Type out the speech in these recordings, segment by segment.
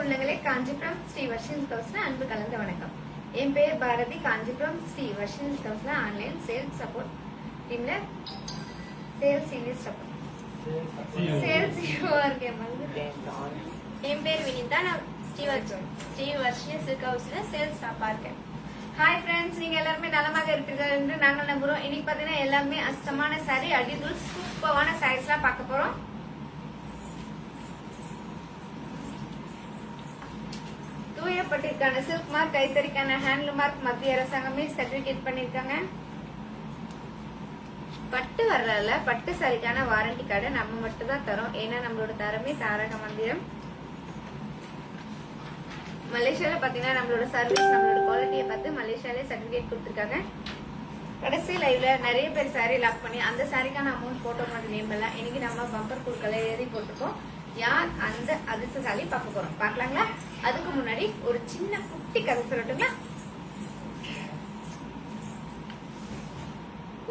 உள்ளங்களே காஞ்சிபுரம் ஸ்ரீ வர்ஷினி ஹவுஸ்ல அன்பு கலந்த வணக்கம். என் பேர் பாரதி. காஞ்சிபுரம் ஸ்ரீ வர்ஷினி ஹவுஸ்ல ஆன்லைன் சேல்ஸ் சப்போர்ட் டீம்ல சேல்ஸ் சீனியர் சப்போர்ட் சேல்ஸ் இருக்கேன். என் பேர் வினிதா. நான் ஸ்ரீ வர்ஷினி சில்க் ஹவுஸ்ல சேல்ஸ் ஸ்டாஃபா இருக்கேன். ஹாய் ஃப்ரெண்ட்ஸ், நீங்க எல்லாருமே நலமாக இருப்பீர்கள் என்று நாங்கள் நம்புறோம். இன்னைக்கு பாத்தீங்கன்னா எல்லாமே அசமான சாரி, அடிதூள் சூப்பரான சாரீஸ் எல்லாம் பார்க்க போறோம். தூயப்பட்டிற்கான சில்க் மார்க், கைத்தறிக்கான ஹேண்ட்லூம் மார்க் மத்திய அரசாங்கமே சர்டிபிகேட் பண்ணிருக்காங்க. பட்டு வர்றதுல பட்டு சாரிக்கான வாரண்டி கார்டை நம்ம மட்டும் தான் தரோம். ஏன்னா நம்மளோட தரமே தாரக மந்திரம். மலேசியால பாத்தீங்கன்னா நம்மளோட சர்வீஸ், நம்மளோட குவாலிட்டியை பார்த்து மலேசியாலே சர்டிபிகேட் கொடுத்துருக்காங்க. கடைசி லைவ்ல நிறைய பேர் சாரி லாக் பண்ணி அந்த சாரிக்கான அமௌண்ட் போட்டோ மட்டும் நேம் எல்லாம் இன்னைக்கு நம்ம பம்பர் குழுக்களை எழுதி போட்டிருக்கோம். யார் அந்த அதிர்ஷ்டசாலி பார்க்க போறோம், பாக்கலாங்களா? அதுக்கு முன்னாடி ஒரு சின்ன குட்டி கதை சொல்லட்டுங்களா?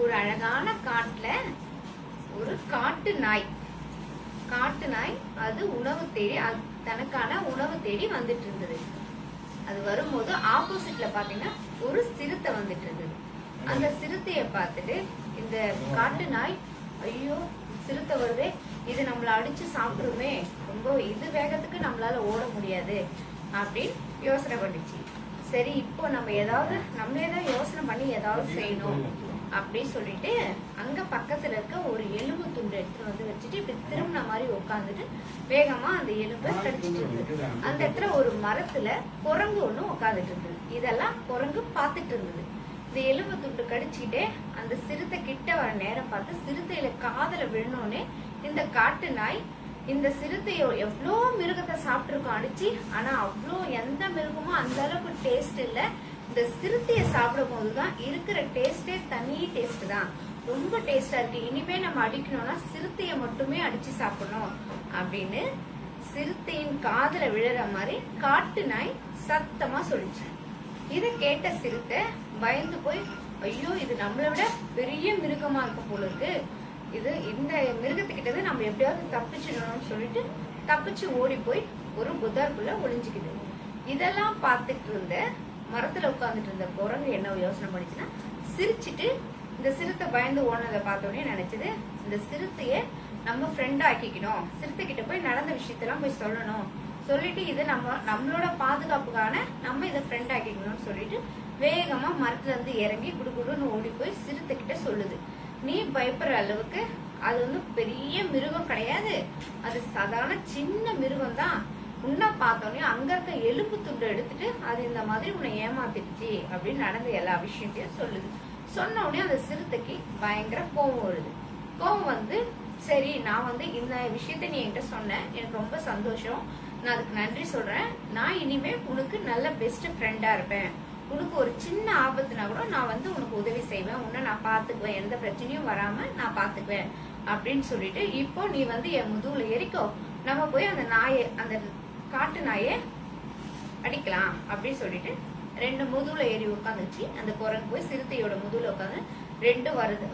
ஒரு அழகான காட்டுல ஒரு காட்டு நாய் அது உணவு தேடி, தனக்கான உணவு தேடி வந்துட்டு இருந்தது. அது வரும்போது ஆப்போசிட்ல பாத்தீங்கன்னா ஒரு சிறுத்தை வந்துட்டு இருந்தது. அந்த சிறுத்தைய பார்த்துட்டு இந்த காட்டு நாய், ஐயோ சிறுத்தை வருதே, இது நம்மள அடிச்சு சாப்பிடுமே, ரொம்ப இது வேகத்துக்கு நம்மளால ஓட முடியாது அப்படின்னு யோசனை பண்ணிச்சு. சரி, இப்போ நம்ம ஏதாவது நம்மளே தான் யோசனை பண்ணி ஏதாவது செய்யணும் அப்படின்னு சொல்லிட்டு அங்க பக்கத்துல இருக்க ஒரு எலும்பு துண்டு எடுத்து வந்து வச்சுட்டு இப்படி திரும்பின மாதிரி உட்காந்துட்டு வேகமா அந்த எலும்பை கடிச்சிட்டு இருந்தது. அந்த இடத்துல ஒரு மரத்துல குரங்கு ஒண்ணு உட்காந்துட்டு இருந்தது. இதெல்லாம் குரங்கு பார்த்துட்டு இருந்தது. இந்த எலும்பு துண்டு கடிச்சுக்கிட்டே அந்த சிறுத்தை கிட்ட வர நேரம் பார்த்து சிறுத்தையில காதல விழணும்னே இந்த காட்டு நாய் இந்த சிறுத்தையோ எவ்வளோ மிருகத்தை சாப்பிட்டுருக்கோம் அடிச்சு, ஆனா அவ்வளோ எந்த மிருகமும் அந்த அளவுக்கு டேஸ்ட் இல்ல. இந்த சிறுத்தைய சாப்பிடும் போதுதான் இருக்கிற டேஸ்டே தனி டேஸ்ட் தான், ரொம்ப டேஸ்டா இருக்கு. இனிமே நம்ம அடிக்கணும்னா சிறுத்தைய மட்டுமே அடிச்சு சாப்பிடணும் அப்படின்னு சிறுத்தையின் காதல விழுற மாதிரி காட்டு நாய் சத்தமா சொல்லிச்சு. இத கேட்ட சிறுத்தை பயந்து போய், ஐயோ இது நம்மளை விட பெரிய மிருகமா இருக்க போல இருக்கு, இது இந்த மிருகத்துக்கிட்டது நம்ம எப்படியாவது தப்பிச்சிடணும்னு சொல்லிட்டு தப்பிச்சு ஓடி போய் ஒரு புதருக்குள்ள ஒளிஞ்சுக்குது. இதெல்லாம் பார்த்துட்டு இருந்த மரத்துல உட்கார்ந்துட்டு இருந்த குரங்கு என்ன யோசனை பண்ணிச்சுன்னா, சிரிச்சுட்டு இந்த சிறுத்தை பயந்து ஓனதை பார்த்தோன்னே நினைச்சது, இந்த சிறுத்தைய நம்ம ஃப்ரெண்டா ஆக்கிக்கணும், சிறுத்தை கிட்ட போய் நடந்த விஷயத்தெல்லாம் போய் சொல்லணும், சொல்லிட்டு இது நம்மளோட பாதுகாப்புக்கான நம்ம இதை ஃப்ரெண்ட் ஆக்கிக்கணும்னு சொல்லிட்டு வேகமா மரத்துல இருந்து இறங்கி குடுகுடுன்னு ஓடி போய் சிறுத்தை கிட்ட சொல்லுது, நீ பயப்படுற அளவுக்கு அது வந்து பெரிய மிருகம் கிடையாது, அது சாதாரண சின்ன மிருகம் தான், உன்ன பார்த்தோன்னே அங்க இருக்க எலும்பு துண்டு எடுத்துட்டு அது இந்த மாதிரி உன்னை ஏமாத்திடுச்சு அப்படின்னு நடந்த எல்லா விஷயத்தையும் சொல்லுது. சொன்ன உடனே அந்த சிறுத்தைக்கு பயங்கர கோபம் வருது. கோபம் வந்து, சரி நான் வந்து இந்த விஷயத்த நீ என்கிட்ட சொன்ன, எனக்கு ரொம்ப சந்தோஷம், நான் அதுக்கு நன்றி சொல்றேன், நான் இனிமே உனக்கு நல்ல பெஸ்ட் ஃப்ரெண்டா இருப்பேன், உனக்கு ஒரு சின்ன ஆபத்துனா கூட நான் வந்து உனக்கு உதவி செய்வேன், உன்னை நான் பாத்துக்குவேன், எந்த பிரச்சனையும் வராம நான் பாத்துக்குவேன் அப்படின்னு சொல்லிட்டு, இப்போ நீ வந்து என் முதுகுல ஏறிக்கோ, நம்ம போய் அந்த நாயை, அந்த காட்டு நாயை அடிக்கலாம் அப்படின்னு சொல்லிட்டு ரெண்டு முதுகுல ஏறி உட்காந்துச்சு. அந்த குரங்கு போய் சிறுத்தையோட முதுகுல உட்காந்து ரெண்டு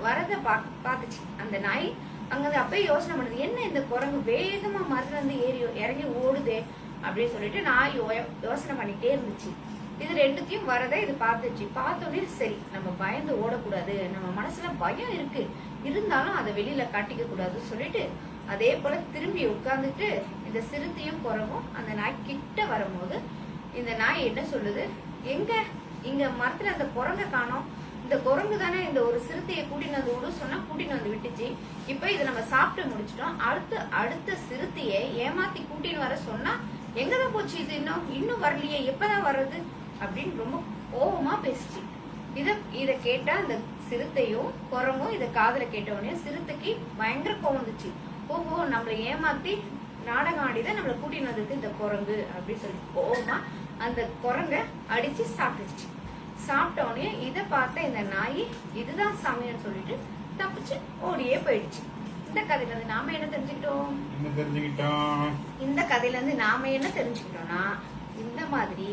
வரத பாத்துச்சு. அந்த நாய் அங்க அப்பயே யோசனை பண்ணுது, என்ன இந்த குரங்கு வேகமா மரத்துல இருந்து ஏறி இறங்கி ஓடுதே அப்படின்னு சொல்லிட்டு நாய் யோசனை பண்ணிட்டே இருந்துச்சு. இது ரெண்டுத்தையும் வரத இது பார்த்துச்சு. பார்த்தோன்னே சரி நம்ம பயந்து ஓடக்கூடாது, நம்ம மனசுல பயம் இருக்கு, இருந்தாலும் அதை வெளியில காட்டிக்க கூடாதுன்னு சொல்லிட்டு அதே போல திரும்பி உட்கார்ந்துட்டு இந்த சிறுத்தையும் குரங்கும் அந்த நாய் கிட்ட வரும்போது இந்த நாய் என்ன சொல்லுது, எங்க இங்க மரத்துல அந்த குரங்க காணோம், இந்த குரங்கு தானே இந்த ஒரு சிறுத்தையை கூட்டின்னு வந்து விடு சொன்னா கூட்டின்னு வந்து விட்டுச்சு, இப்ப இதை நம்ம சாப்பிட்டு முடிச்சிட்டோம், அடுத்த சிறுத்தையை ஏமாத்தி கூட்டின்னு வர சொன்னா எங்கதான் போச்சு, இது இன்னும் வரலையே, எப்பதான் வர்றது அப்படின்னு ரொம்ப கோபமா பேசிச்சு. இத கேட்டா அந்த சிறுத்தையும் குரங்கும் இத காதுல கேட்ட உடனே சிறுத்தைக்கு பயங்கர கோவம் வந்துச்சு. ஓஹோ, நம்மளை ஏமாத்தி நாடகம் ஆடிதான் நம்மளை கூட்டின்னு வந்தது இந்த குரங்கு அப்படின்னு சொல்லி கோவமா அந்த குரங்க அடிச்சு சாப்பிட்டுச்சு. சாப்பிட்ட உடனே இதை பார்த்த இந்த நாய் இதுதான் சமையல் சொல்லிட்டு தப்பிச்சு ஓடியே போயிடுச்சு. இந்த கதையில இருந்து நாம என்ன தெரிஞ்சுக்கிட்டோம்? இந்த கதையில இருந்து நாம என்ன தெரிஞ்சுக்கிட்டோம்னா, இந்த மாதிரி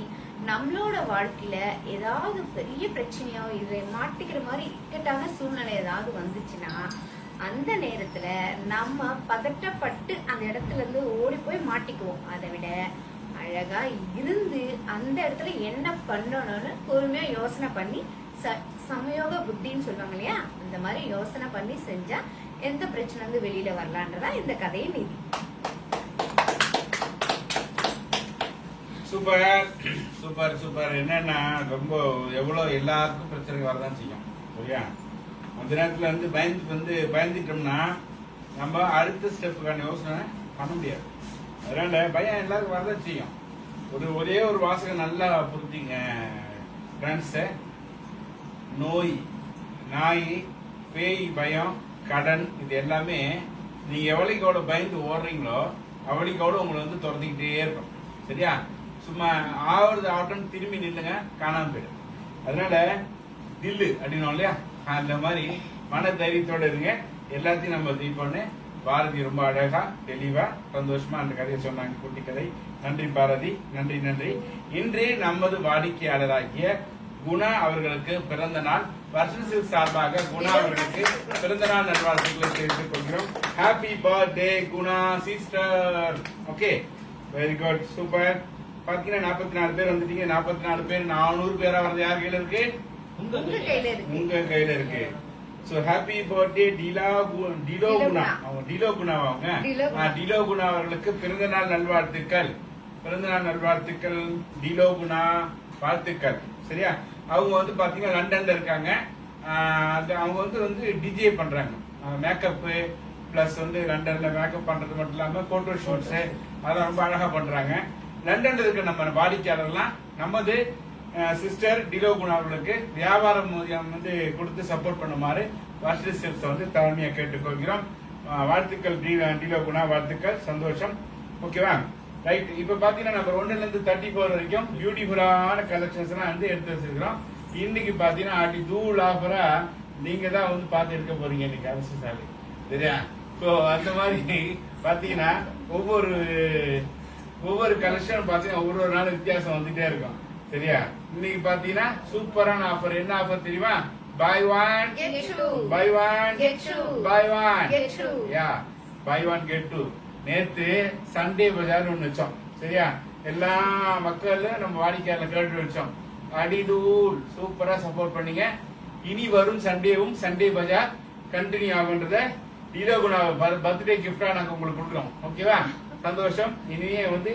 நம்மளோட வாழ்க்கையில ஏதாவது பெரிய பிரச்சனையோ இதை மாட்டிக்கிற மாதிரி இக்கட்டான சூழ்நிலை ஏதாவது வந்துச்சுன்னா அந்த நேரத்துல நம்ம பதட்டப்பட்டு அந்த இடத்துல இருந்து ஓடி போய் மாட்டிக்குவோம். அதை விட அழகா இருந்து அந்த இடத்துல என்ன பண்ணணும்னு பொறுமையா யோசனை பண்ணி சமயோக புத்தின்னு சொல்லுவாங்க இல்லையா, அந்த மாதிரி யோசனை பண்ணி செஞ்சா எந்த பிரச்சனை வந்து வெளியில வரலான்றதா இந்த கதையின் நீதி. Super super super. என்னன்னா ரொம்ப எவ்வளவு எல்லாருக்கும் பிரச்சனை வரதான் செய்யும் சரியா. அந்த நேரத்துல வந்து பயந்துட்டோம்னா நம்ம அடுத்த ஸ்டெப்புக்கான யோசனை பண்ண முடியாது. அதனால பயம் எல்லாருக்கும் வரதான் செய்யும். ஒரே ஒரு வாசகம் நல்லா புரிஞ்சுங்க ஃப்ரெண்ட்ஸ். நோய், நாய், பேய் பயம், கடன், இது எல்லாமே நீங்க எவ்வளவுக்கு எவ்வளவு பயந்து ஓடுறீங்களோ அவளுக்கு எவ்வளவு உங்களை வந்து துரத்திக்கிட்டே இருக்கும் சரியா. சும்மா ஆவறது ஆட்டம் திரும்பி நில்லுங்க, காணாம போயிடும். அதனால தில்லு அப்படின்னோம் இல்லையா, அந்த மாதிரி மன தைரியத்தோட இருங்க. எல்லாத்தையும் நம்ம இது பண்ணு. பாரதி ரொம்ப அழகா தெளிவா சந்தோஷமா அந்த கதையை சொன்னாங்க, குட்டி கதை. நன்றி பாரதி, நன்றி நன்றி. இன்று நமது வாடிக்கையாளராகிய குணா அவர்களுக்கு பிறந்த நாள். வர்ஷன் சில்க் சார்பாக குணா அவர்களுக்கு பிறந்த நாள் நல்வாழ்த்துக்களை தெரிவித்துக் கொள்கிறோம். Happy birthday Guna sister. Okay, very good, super. பாத்தீங்கன்னா 44 பேர் வந்துட்டீங்க. 44 பேர் 400 பேரா வரது யார் கையில இருக்கு? உங்க கையில இருக்கு. So happy birthday Dilo Guna. அவங்க டிலோ குணாவா? அவங்க டிலோ குணா அவர்களுக்கு பிறந்த நாள் நல்வாழ்த்துக்கள். பிறந்த நாள் நல்வாழ்த்துக்கள் டிலோ குணா, வாழ்த்துக்கள் சரியா. அவங்க வந்து பாத்தீங்கன்னா லண்டன்ல இருக்காங்க. அவங்க வந்து டிஜே பண்றாங்க, மேக்கப் பிளஸ் வந்து லண்டன்ல மேக்கப் பண்றது மட்டும் இல்லாம போட்டோ ஷூட்ஸ் அதெல்லாம் ரொம்ப அழகா பண்றாங்க. லண்டன்ல இருக்க நம்ம வாடிக்கையாளர்லாம் நமது சிஸ்டர் டிலோ குணா அவர்களுக்கு வியாபாரம் வந்து கொடுத்து சப்போர்ட் பண்ணுமாறு வாஷில் சில்க்ஸ் வந்து தாழ்மையா கேட்டுக்கொள்கிறோம். வாழ்த்துக்கள் டிலோ குணா, வாழ்த்துக்கள், சந்தோஷம். ஓகேவா, ரைட். இப்ப பாத்தீங்கன்னா நம்ம 1 ல இருந்து 34 வரைக்கும் பியூட்டிஃபுல்லான கலெக்ஷன்ஸ் எல்லாம் வந்து எடுத்து வச்சிருக்கிறோம். இன்னைக்கு பாத்தீங்கன்னா அடி தூள் ஆஃபரா நீங்க தான் வந்து பார்த்து எடுக்க போறீங்க இன்னைக்கு அரசுசாலை சரியா. ஸோ அந்த மாதிரி பாத்தீங்கன்னா ஒவ்வொரு கலெக்ஷன் பாத்தீங்கன்னா ஒரு நாள் வித்தியாசம் வந்துட்டே இருக்கும் சரியா. இன்னைக்கு பாத்தீங்கன்னா சூப்பரான ஆஃபர். என்ன ஆஃபர் தெரியுமா? buy one get two, buy one get two, buy one get two, யா buy one get two. நேத்து சண்டே பஜார் ஒண்ணு வச்சோம் சரியா. எல்லா மக்களும் நம்ம வாடிக்கையாளர் கேட்டு வச்சோம். அடிதூள் சூப்பரா சப்போர்ட் பண்ணீங்க. இனி வரும் சண்டேவும் சண்டே பஜார் கண்டினியூ ஆகுன்றத டிலோ குணா பர்த்டே கிஃப்டா நாங்க உங்களுக்கு கொடுக்குறோம். ஓகேவா, சந்தோஷம். இனியே வந்து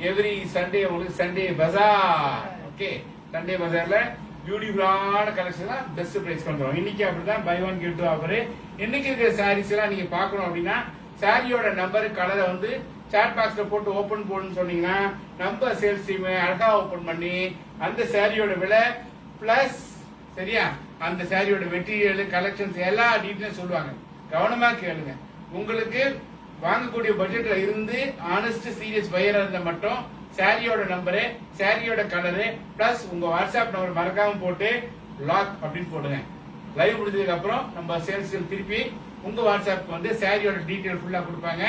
எவ்ரி சண்டே உங்களுக்கு சண்டே பஜார். ஓகே, சண்டே பஜார்ல பியூட்டிஃபுல்லான கலெக்ஷன் பெஸ்ட் பிரைஸ் வந்துடும். இன்னைக்கு அப்படிதான் buy one get two offer. இன்னைக்கு இருக்கிற சாரீஸ் எல்லாம் நீங்க பாக்கணும் அப்படின்னா சாரியோட நம்பர் கலரை வந்து சாட் பாக்ஸ்ல போட்டு ஓபன் போடணும்னு சொன்னீங்கன்னா நம்ம சேல்ஸ் டீம் அழகா ஓபன் பண்ணி அந்த சாரியோட விலை பிளஸ் சரியா அந்த சாரியோட மெட்டீரியல் கலெக்ஷன்ஸ் எல்லா டீட்டெயிலும் சொல்லுவாங்க. கவனமா கேளுங்க. உங்களுக்கு வாங்கக்கூடிய பட்ஜெட்ல இருந்து ஆனஸ்ட் சீரியஸ் பையரா இருந்தா மட்டும் சாரியோட நம்பரு, சாரியோட கலரு பிளஸ் உங்க வாட்ஸ்அப் நம்பர் மறக்காம போட்டு லாக் அப்படின்னு போடுங்க. லைவ் முடிஞ்சதுக்கு அப்புறம் நம்ம சேல்ஸ் திருப்பி உங்க வாட்ஸ்அப் வந்து சாரியோட டீடைல் ஃபுல்லா கொடுப்பாங்க.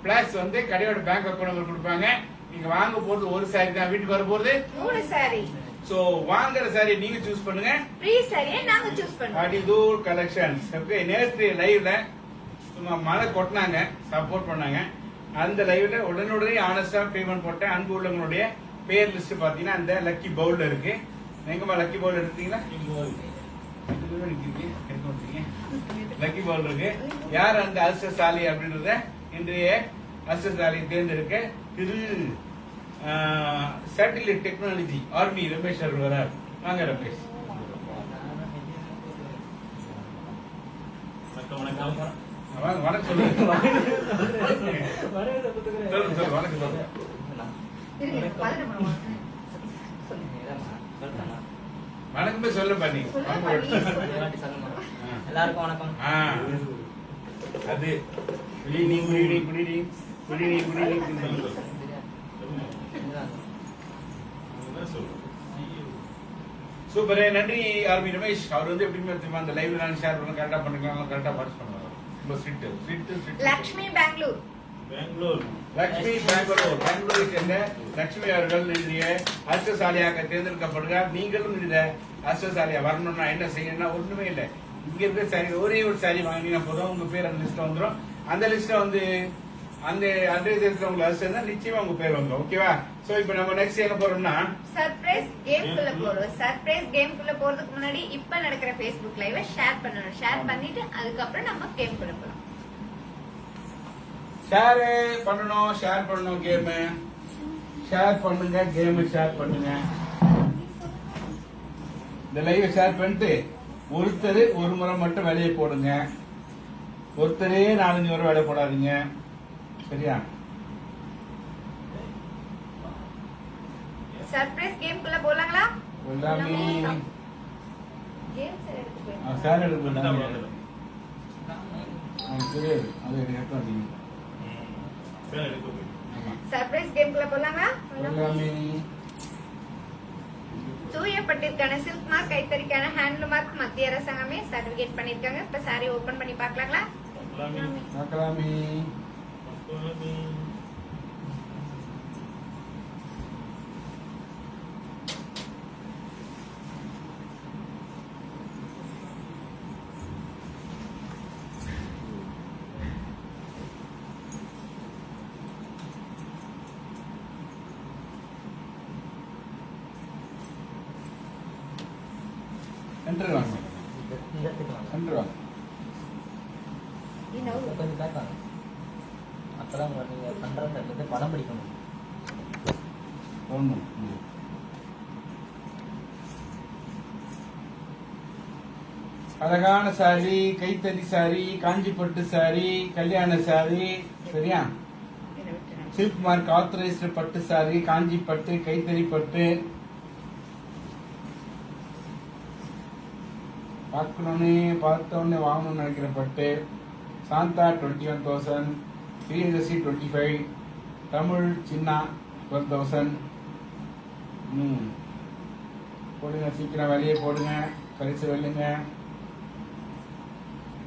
பிளஸ் வந்து கடையோட பேங்க் அக்கௌண்ட் நம்பர் கொடுப்பாங்க. நீங்க வாங்க போறது ஒரு சாரி தான், வீட்டுக்கு வர போறது 3 சாரி. சோ வாங்குற சாரி நீங்க சூஸ் பண்ணுங்க, ஃப்ரீ சாரியை நாங்க சூஸ் பண்ணுவோம். அடிதூள் கலெக்ஷன்ஸ். ஓகே, நேற்று லைவ்ல சும்மா மழை கொட்டினாங்க, சப்போர்ட் பண்ணாங்க. அந்த லைவ்ல உடனுடனே ஆனஸ்டா பேமெண்ட் போட்ட அன்பு உள்ளவங்களுடைய பேர் லிஸ்ட் பாத்தீங்கன்னா அந்த லக்கி பவுல்ல இருக்கு. எங்கம்மா லக்கி பவுல் எடுத்தீங்களா? லக்கி பவுல் இருக்கு. யார் அந்த அதிர்ஷ்டசாலி அப்படின்றத இன்றைய அதிர்ஷ்டசாலி தேர்ந்தெடுக்க திரு சேட்டிலைட் டெக்னாலஜி ஆர்மி ரமேஷ் அவர்கள் வரார். வாங்க ரமேஷ். வாங்க, வணக்கம் சொல்லுங்க. சொல்லு வணக்கம் சொல்லுங்க. வணக்கமே சொல்ல பண்ணி எல்லாருக்கும் வணக்கம். அது good evening good evening good evening good evening good evening. Super, நன்றி ஆர்மி ரமேஷ். அவர் வந்து எப்படின்னு அந்த லைவ்ல நான் ஷேர் பண்ண கரெக்டா பண்ணிக்கலாம், கரெக்டா பார்த்து பண்ணுவாங்க. ரொம்ப ஸ்ட்ரிக்ட். லக்ஷ்மி பெங்களூர் லட்சுமி பெங்களூரை சேர்ந்த லட்சுமி அவர்கள் இன்றைய அதிர்ஷ்டசாலியாக தேர்ந்தெடுக்கப்படுகிறார். நீங்களும் இந்த அதிர்ஷ்டசாலியா வரணும்னா என்ன செய்யணும்னா ஒண்ணுமே இல்லை. இங்க இருக்கிற சாரி ஒரே ஒரு சாரி வாங்கினீங்கன்னா போதும், உங்க பேர் அந்த லிஸ்ட்ல வந்துடும். அந்த லிஸ்ட்ல வந்து அந்த அட்ரஸ் இருக்கிறவங்க சேர்ந்தா நிச்சயமா உங்க பேர் வந்துடும். ஓகேவா? சோ இப்போ நம்ம நெக்ஸ்ட் என்ன போறோம்னா சர்ப்ரைஸ் கேம்குள்ள போறோம். சர்ப்ரைஸ் கேம்குள்ள போறதுக்கு முன்னாடி இப்ப நடக்கிற Facebook லைவ ஷேர் பண்ணணும். ஷேர் பண்ணிட்டு அதுக்கப்புறம் நம்ம கேம்குள்ள போறோம். ஷேர் பண்ணணும் கேம் ஷேர் பண்ணுங்க, கேம் ஷேர் பண்ணுங்க. இந்த லைவ் ஷேர் பண்ணிட்டு ஒருத்தர் ஒரு முறை மட்டும் வேலையை போடுங்க. ஒருத்தரே 4-5 முறை வேலை போடாதீங்க. சரியா? சர்ப்ரைஸ் கேம்குள்ள போலாங்களா? எல்லாமே கேம் சார் எடுத்து போய் சார் எடுத்து தெரியாது அது எடுத்து சர்ப்ரைஸ் கேம்குள்ள போலாங்களா? எல்லாமே தூயப்பட்டிற்கான சில்க் மார்க், கைத்தறிக்கான ஹேண்ட்லூம் மார்க் மத்திய அரசாங்கமே சர்டிபிகேட் பண்ணிருக்காங்க. இப்ப சாரி ஓபன் பண்ணி பார்க்கலாங்களா? பார்க்கலாமே. சென்டர் வாங்க, சென்டர் வாங்க. கொஞ்சம் பேக் வாங்க. அப்பதான் நீங்க பண்றது படம் படிக்கணும். ஒண்ணும் அழகான சாரி, கைத்தறி சாரி, காஞ்சிப்பட்டு சாரி, கல்யாண சாரி. சரியா? சில்க் மார்க் ஆத்தரைஸ்டு பட்டு சாரி, காஞ்சி பட்டு, கைத்தறி பட்டு. பார்த்தோன்னே வாங்கணும்னு நினைக்கிற பட்டு. சாந்தா 21,000, பிரியதர்சி 25, தமிழ் சின்னா 12,000. போடுங்க, சீக்கிரம் வேலையை போடுங்க, பரிசு வெல்லுங்க.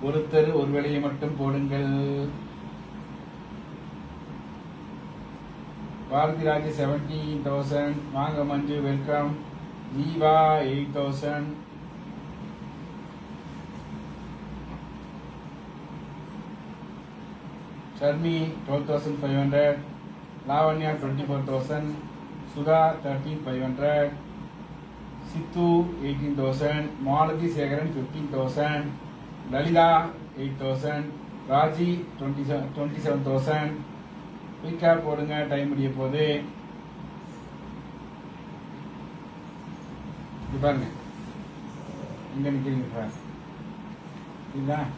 ஒருத்தர் ஒரு வேலையை மட்டும் போடுங்கள். பாரதிராஜ் 17,000, வாங்க மஞ்சு welcome. Jeeva 8,000. Sharmi 12,500, Lavanya 24,000, Sudha 13,500, Sithu 18,000, Malati Segaran 15,000, Lalita 8,000, Raji 27,000. குயிக்கா போடுங்க, டைம் முடிய போகுது. இது பாருங்க, இங்க நிக்கிறீங்க சார். இதுதான்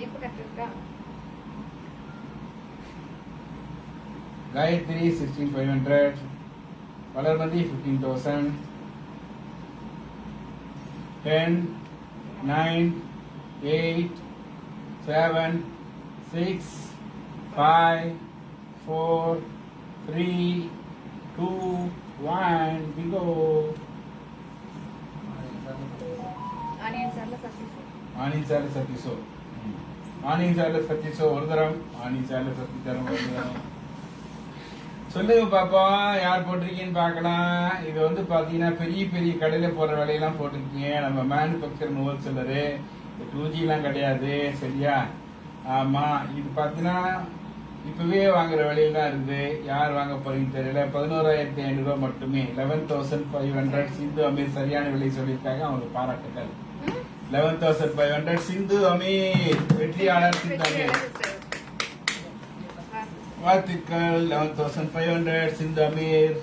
இப்ப கட்டிருக்கா? Gayatri 16,500, Valarmati 15,000, 10, 9, 8, 7, 6, 5, 4, 3, 2, 1, bingo. ஆனியன் சார்ல சர்ப்ரைஸ். ஆனியன் சார்ல சத்திசோ, ஆனியன் சார்ல சத்திசோ ஒரு தரம், ஆனியன் சார்ல சத்தி தரம் ஒரு தரம். சொல்லுங்க பாப்பா, யார் போட்டிருக்கீங்கன்னு பார்க்கலாம். இது வந்து பாத்தீங்கன்னா பெரிய பெரிய கடையில போற வேலையெல்லாம் போட்டிருக்கீங்க. நம்ம மேனுபேக்சர் ஹோல்சேலரு, 2G எல்லாம் கிடையாது. சரியா? ஆமா, இது பாத்தீங்கன்னா இப்பவே வாங்குற விலையில தான் இருக்குது. யார் வாங்க போறீங்கன்னு தெரியல. 11,500 ரூபாய் மட்டுமே. 11,500. சிந்து அமீர் சரியான விலை சொல்லியிருக்காங்க, அவங்களுக்கு பாராட்டுக்கள். 11,500 சிந்து அமீர், வெற்றியாளர் சிந்து அமீர். வாழ்த்துக்கள். 11,500 சிந்து அமீர்.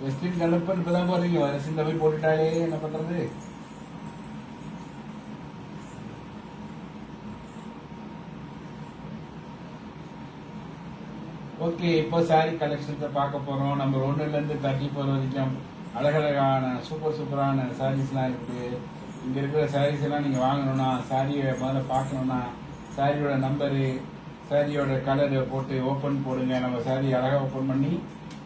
வெஸ்டின் கலப்பன் இப்பதான் போறீங்க, சிந்து அமீர் போட்டுட்டாலே என்ன பண்றது? ஓகே, இப்போ சாரி கலெக்ஷன்ஸை பார்க்க போறோம். நம்பர் 1ல இருந்து 34 வரைக்கும் அழகழகான சூப்பரான சாரீஸ்லாம் இருக்கு. இங்க இருக்கிற சாரீஸ் எல்லாம் நீங்க வாங்கணும்னா, சாரியை முதல்ல பார்க்கணும்னா, சாரியோட நம்பரு, சாரியோட கலரை போட்டு ஓப்பன் போடுங்க. நம்ம சாரி அழகா ஓப்பன் பண்ணி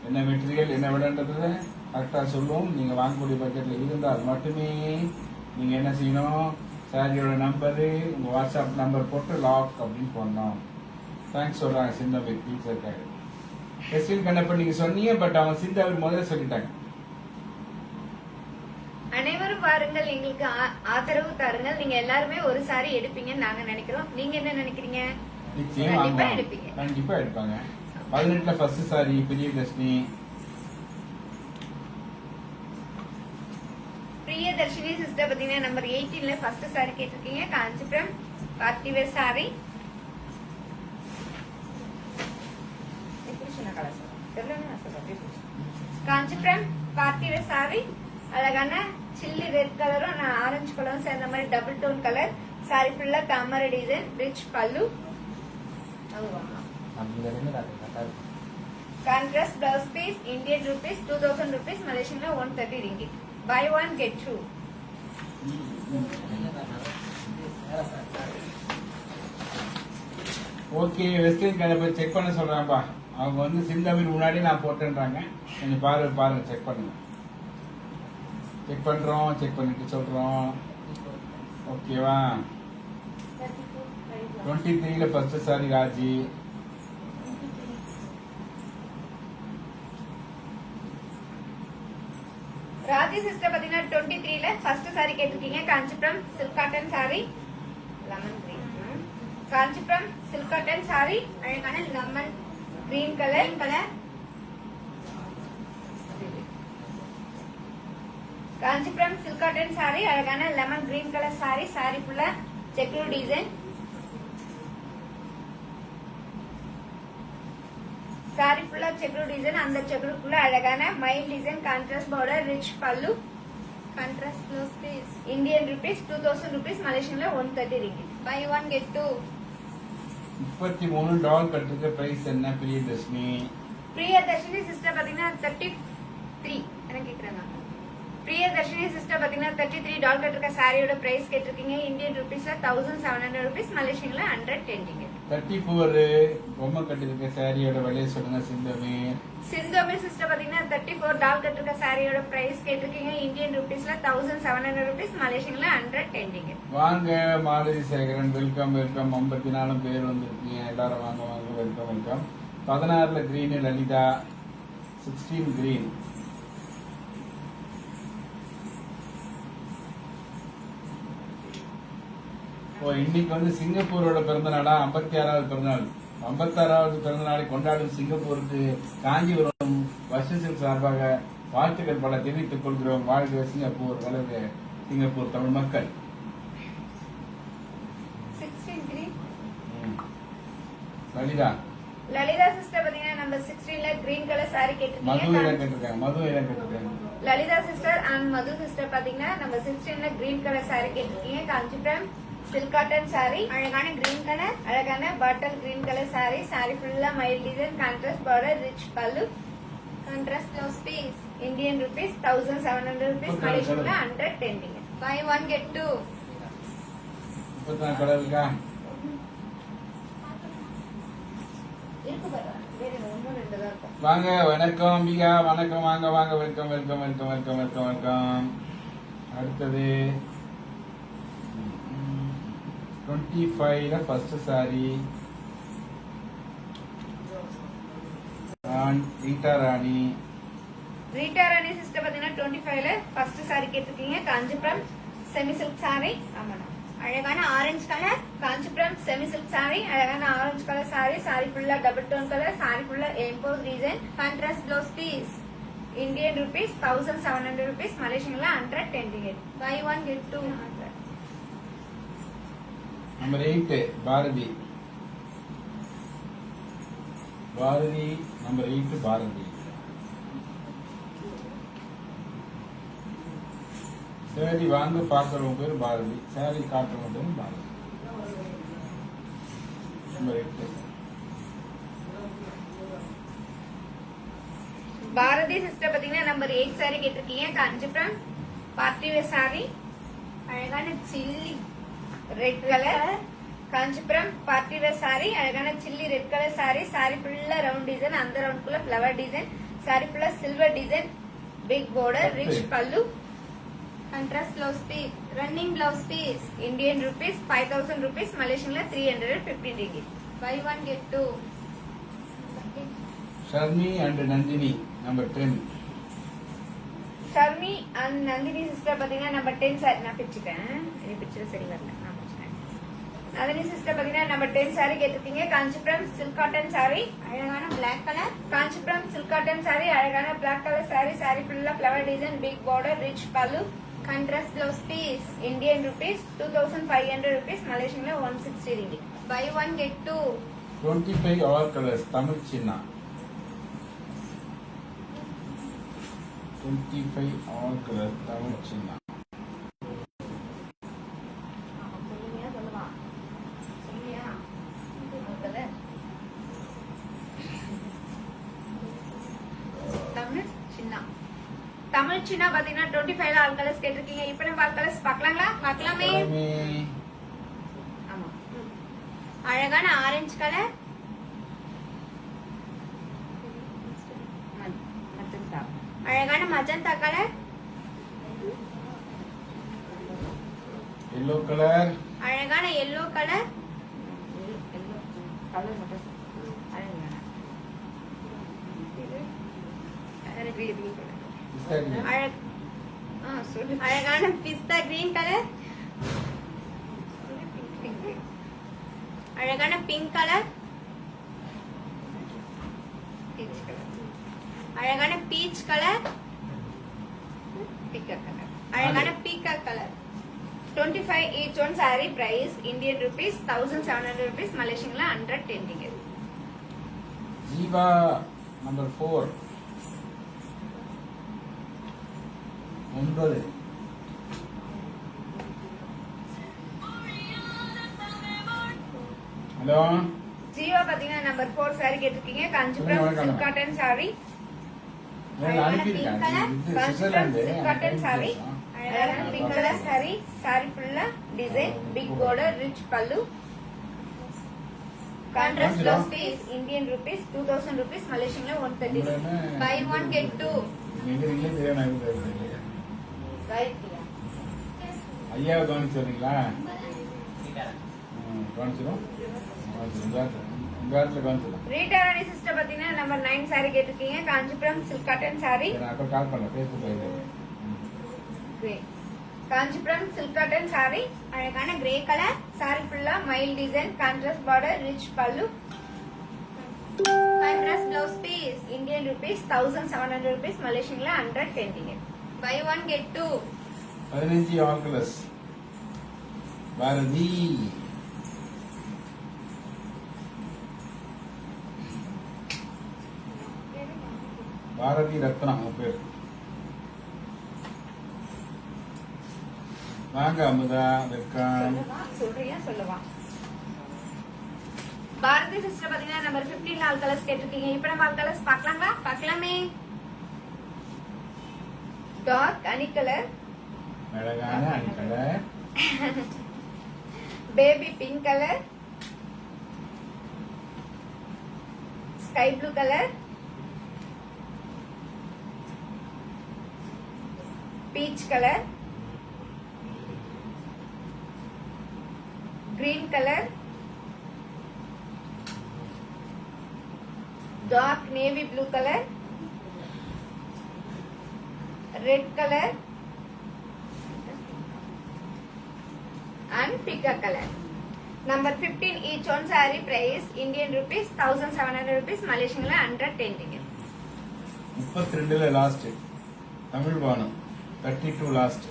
என்ன மெட்டீரியல் என்ன விடன்றத கரெக்டா சொல்லுவோம். நீங்க வாங்கக்கூடிய பட்ஜெட்ல இருந்தால் மட்டுமே நீங்க என்ன செய்யணும், சாரியோட நம்பரு, உங்க வாட்ஸ்அப் நம்பர் போட்டு லாக் அப்படின்னு போடணும். தேங்க்ஸ் சொல்றாங்க சிந்தாபீர் பீட்ஸ் இருக்காங்க. எஸ்டின் கண்ணப்பன் நீங்க சொன்னீங்க, பட் அவங்க சிந்தாபீர் முதல்ல சொல்லிட்டாங்க. அனைவரும் வாருங்கள், எங்களுக்கு ஆதரவு தாருங்கள். நீங்க எல்லாருமே ஒரு சாரி எடுப்பீங்கன்னு நாங்க நினைக்கிறோம். நீங்க என்ன நினைக்கிறீங்க? நிச்சயம் கண்டிப்பா வாங்குவாங்க. எடுப்பீங்க. கண்டிப்பா எடுப்பாங்க. 18ல ஃபர்ஸ்ட் சாரி பிரியதர்ஷினி. பிரியதர்ஷினி சிஸ்டர் பாத்தீங்கன்னா நம்பர் 18ல ஃபர்ஸ்ட் சாரி கேட்டிருக்கீங்க. Kanchipuram party wear sari. Kanchipuram party wear sari. அழகான சில்லி ரெட் கலரும் ஆரஞ்சு கலரும் சேர்ந்த மாதிரி டபுள் டோன் கலர். சாரி ஃபுல்லா தாமரை டிசைன், ரிச் பல்லு. அதுல இருந்து கரெக்டா இருக்கும். Contrast blouse piece. Indian rupees 2000 rupees, மலேசியன்ல 130 ringgit. Buy one get two. Okay, western கடை போய் செக் பண்ண சொல்றாங்கப்பா. அவங்க வந்து சிந்தாவில் முன்னாடி நான் போட்டேன்றாங்க. கொஞ்சம் பாருங்க, செக் பண்ணுங்க. செக் பண்றோம், செக் பண்ணிட்டு சொல்றோம். ஓகேவா? 23ல ஃபர்ஸ்ட் சாரி ராஜி. ராஜி சிஸ்டர் பாத்தீங்கன்னா 23ல ஃபர்ஸ்ட் சாரி கேட்டிருக்கீங்க. Kanchipuram silk cotton sari, lemon green. Kanchipuram silk cotton sari, அழகான lemon green colour. Kanchipuram silk cotton sari, அழகான lemon green colour sorry. Sorry ஃபுல்லா செக்குடு டிசைன். சாரி ஃபுல்லா செக்குடு டிசைன். அந்த செக்குடுக்குள்ள அழகான மைல் டிசைன், கான்ட்ராஸ்ட் பார்டர், ரிச் பல்லு. Contrast blouse piece. Indian rupees 2000 rupees, மலேசியன்ல 130 ringgit. Buy one get two. 33 டால் கட்டுக்கு பிரைஸ் என்ன பிரியதர்ஷினி? பிரியதர்ஷினி சிஸ்டர் பாத்தீங்கன்னா 33 என்ன கேக்குறாங்க. பிரியதர்ஷினி சிஸ்டர் பாத்தீங்கன்னா 33 டால் கட்டிருக்க சாரியோட பிரைஸ் கேட்டிருக்கீங்க. இந்தியன் ரூபீஸ்ல 1700 ரூபீஸ், மலேசியன்ல 110 ரிங்கிட். 34 பொம்மை கட்டிருக்க சாரியோட விலையை சொல்லுங்க சிந்தமே. சிந்தோமி சிஸ்டர் பாத்தீங்கன்னா 34 டால் கட்டிருக்க சாரியோட பிரைஸ் கேட்டிருக்கீங்க. இந்தியன் ரூபீஸ்ல 1700 ரூபீஸ், மலேசியன்ல 110 ரிங்கிட். வாங்க மாலதி சேகரன், வெல்கம். 54 பேர் வந்திருக்கீங்க. எல்லாரும் வாங்க, வெல்கம். 16ல கிரீன் லலிதா, 16 கிரீன். இன்னைக்கு வந்து சிங்கப்பூரோட பிறந்த நாளா? 56வது பிறந்தநாள். 56வது பிறந்த நாளை கொண்டாடும் சிங்கப்பூருக்கு காஞ்சிபுரம் வருஷத்தின் சார்பாக வாழ்த்துக்கள் பல தெரிவித்துக் கொள்கிறோம். வாழ்க சிங்கப்பூர், வளர்க சிங்கப்பூர் தமிழ் மக்கள். 16 கிரீன். லலிதா லலிதா சிஸ்டர் பாத்தீங்கன்னா நம்பர் 16ல கிரீன் கலர் சாரி மது இடம் கேட்டிருக்கீங்க. கேட்டிருக்காங்க. Lalitha sister and Madhu sister பாத்தீங்கன்னா நம்பர் 16ல கிரீன் கலர் சாரி கேட்டிருக்கீங்க. காஞ்சிபுரம் சில்க் காட்டன் சாரி, அழகான கிரீன் கலர், அழகான bottle green colour sorry. Sorry ஃபுல்லா mile design, contrast border, rich பல்லு. Contrast blouse piece. Indian rupees 1700 rupees, மலேசியன்ல 110 ringgit. Buy one get two. 34 colour இருக்கா? இருக்கு பாரு, வேற ஒண்ணு ரெண்டு தான் இருக்கும். வாங்க, வணக்கம் அம்பிகா, வணக்கம். வாங்க, வெல்கம். அடுத்தது 25ல first sari Rita Rani. Rita Rani sister பாத்தீங்கன்னா 25ல ஃபர்ஸ்ட் சாரி கேட்டிருக்கீங்க. Kanchipuram semi silk sari. ஆமாண்ணா, அழகான orange colour. Kanchipuram semi silk sorry, அழகான ஆரஞ்சு கலர் சாரி. சாரி ஃபுல்லா டபுள் டோன் கலர். சாரி ஃபுல்லா emboss design, contrast blouse piece. Indian rupees 1700 rupees, மலேசியன்ல 110 ringgit. Buy one get two. Number 8 Bharathi. Number 8 Bharathi. சரி வாங்க, பாக்குறவங்க பேர் பாரதி, சாரி காட்டுறவங்க பேர் பாரதி. நம்பர் 8 பாரதி சிஸ்டர் பாத்தீங்கன்னா நம்பர் 8 சாரி கேட்டிருக்கீங்க. காஞ்சிபுரம் பார்ட்டி வேர் சாரி, அழகான chilli red colour. Kanchipuram party wear sari, அழகான chilli red colour sorry. Sorry ஃபுல்லா ரவுண்ட் டிசைன், அந்த ரவுண்ட்குள்ள ஃபிளவர் டிசைன். சாரி ஃபுல்லா silver design, big border, rich பல்லு. Contrast blouse piece. Running blouse piece. Indian rupees 5000 rupees, மலேசியன்ல 350 ringgit. Buy one get two. Sharmi and Nandini. Number 10 Sharmi and Nandini sister பாத்தீங்கன்னா number 10 sari நான் பிரிச்சுட்டேன். இது பிரிச்சது சரி வரல, நான் பிரிச்சுட்டேன். நந்தினி சிஸ்டர் பாத்தீங்கன்னா நம்பர் 10 சாரி கேட்டிருக்கீங்க. காஞ்சிபுரம் சில்க் காட்டன் சாரி, அழகான black colour. Kanchipuram silk cotton sari, அழகான பிளாக் கலர் சாரி. சாரி ஃபுல்லா flower design, big border, rich பல்லு. Contrast blouse piece. Indian rupees 2500 rupees, Malaysian 160 ringgit. Buy one get two. 25 all colors Tamil சின்னா 25 all colors Tamil சின்னா. சொல்லுங்க சொல்லுவா சொல்லியா தமிழ் சின்னா. தமிழ் சின்னா பாத்தீங்கன்னா 25 all colours கேட்டிருக்கீங்க. இப்ப நம்ம ஆல் கலர்ஸ் பார்க்கலாங்களா? பார்க்கலாமே. ஆமா. அழகான ஆரஞ்சு கலர். மஜந்தா. அழகான மஜந்தா கலர். yellow color. அழகான எல்லோ கலர். கலர் மட்டும் அழகான இது சொல்லு. அழகான பிஸ்தா கிரீன் கலர். அழகான பிங்க் கலர். அழகான பீச் கலர். அழகான peacock colour. 25 each one saree price Indian rupees 1700 rupees, Malaysian 110 ringgit. Jiva number 4. 9. Hello Jeeva பாத்தீங்கன்னா நம்பர் 4 saree கேட்டிருக்கீங்க. காஞ்சிபுரம் சில்க் காட்டன் saree, அனுப்பியிருக்கேன். காஞ்சிபுரம் சில்க் காட்டன் saree, அழகான பிங்க் கலர் saree. saree ஃபுல்லா design, big border, rich pallu. Contrast blouse piece Indian rupees 2000 rupees, Malaysian 130 ringgit. Buy one get two. காயத்ரியா ஐயாவை கவனிச்சுறீங்களா? கவனிச்சிடும் இந்த இடத்துல கவனிச்சிடும். Rita Rani sister பாத்தீங்கன்னா number 9 saree கேட்டிருக்கீங்க. Kanchipuram silk cotton saree, நான் அப்போ கால் பண்ணல Facebook. Kanchipuram silk cotton saree, அழகான கிரே கலர். saree ஃபுல்லா mile design, contrast border, rich பல்லு. Contrast blouse piece. Indian rupees 1700 rupees, Malaysian 110 ringgit. Buy one get two. 15 all colors. Bharati Bharati Ratna உன் பேர். வாங்க அமுதா வெல்கம். சொல்றியா சொல்லவா? பாரதி சிஸ்டர் பாத்தீங்கன்னா நம்பர் 15 ஆல் கலர்ஸ் கேட்டிருக்கீங்க. இப்ப நம்ம ஆல் கலர்ஸ் பார்க்கலாங்களா? பார்க்கலாமே. டார்க் அனி கலர், அழகான colour, baby pink colour, sky blue colour, peach colour, green colour, dark navy blue colour, red colour and peacock color. Number 15 each one saree price Indian rupees 1700 rupees, Malaysian 110 ringgit. 32ல last Tamil பானம் 32 last.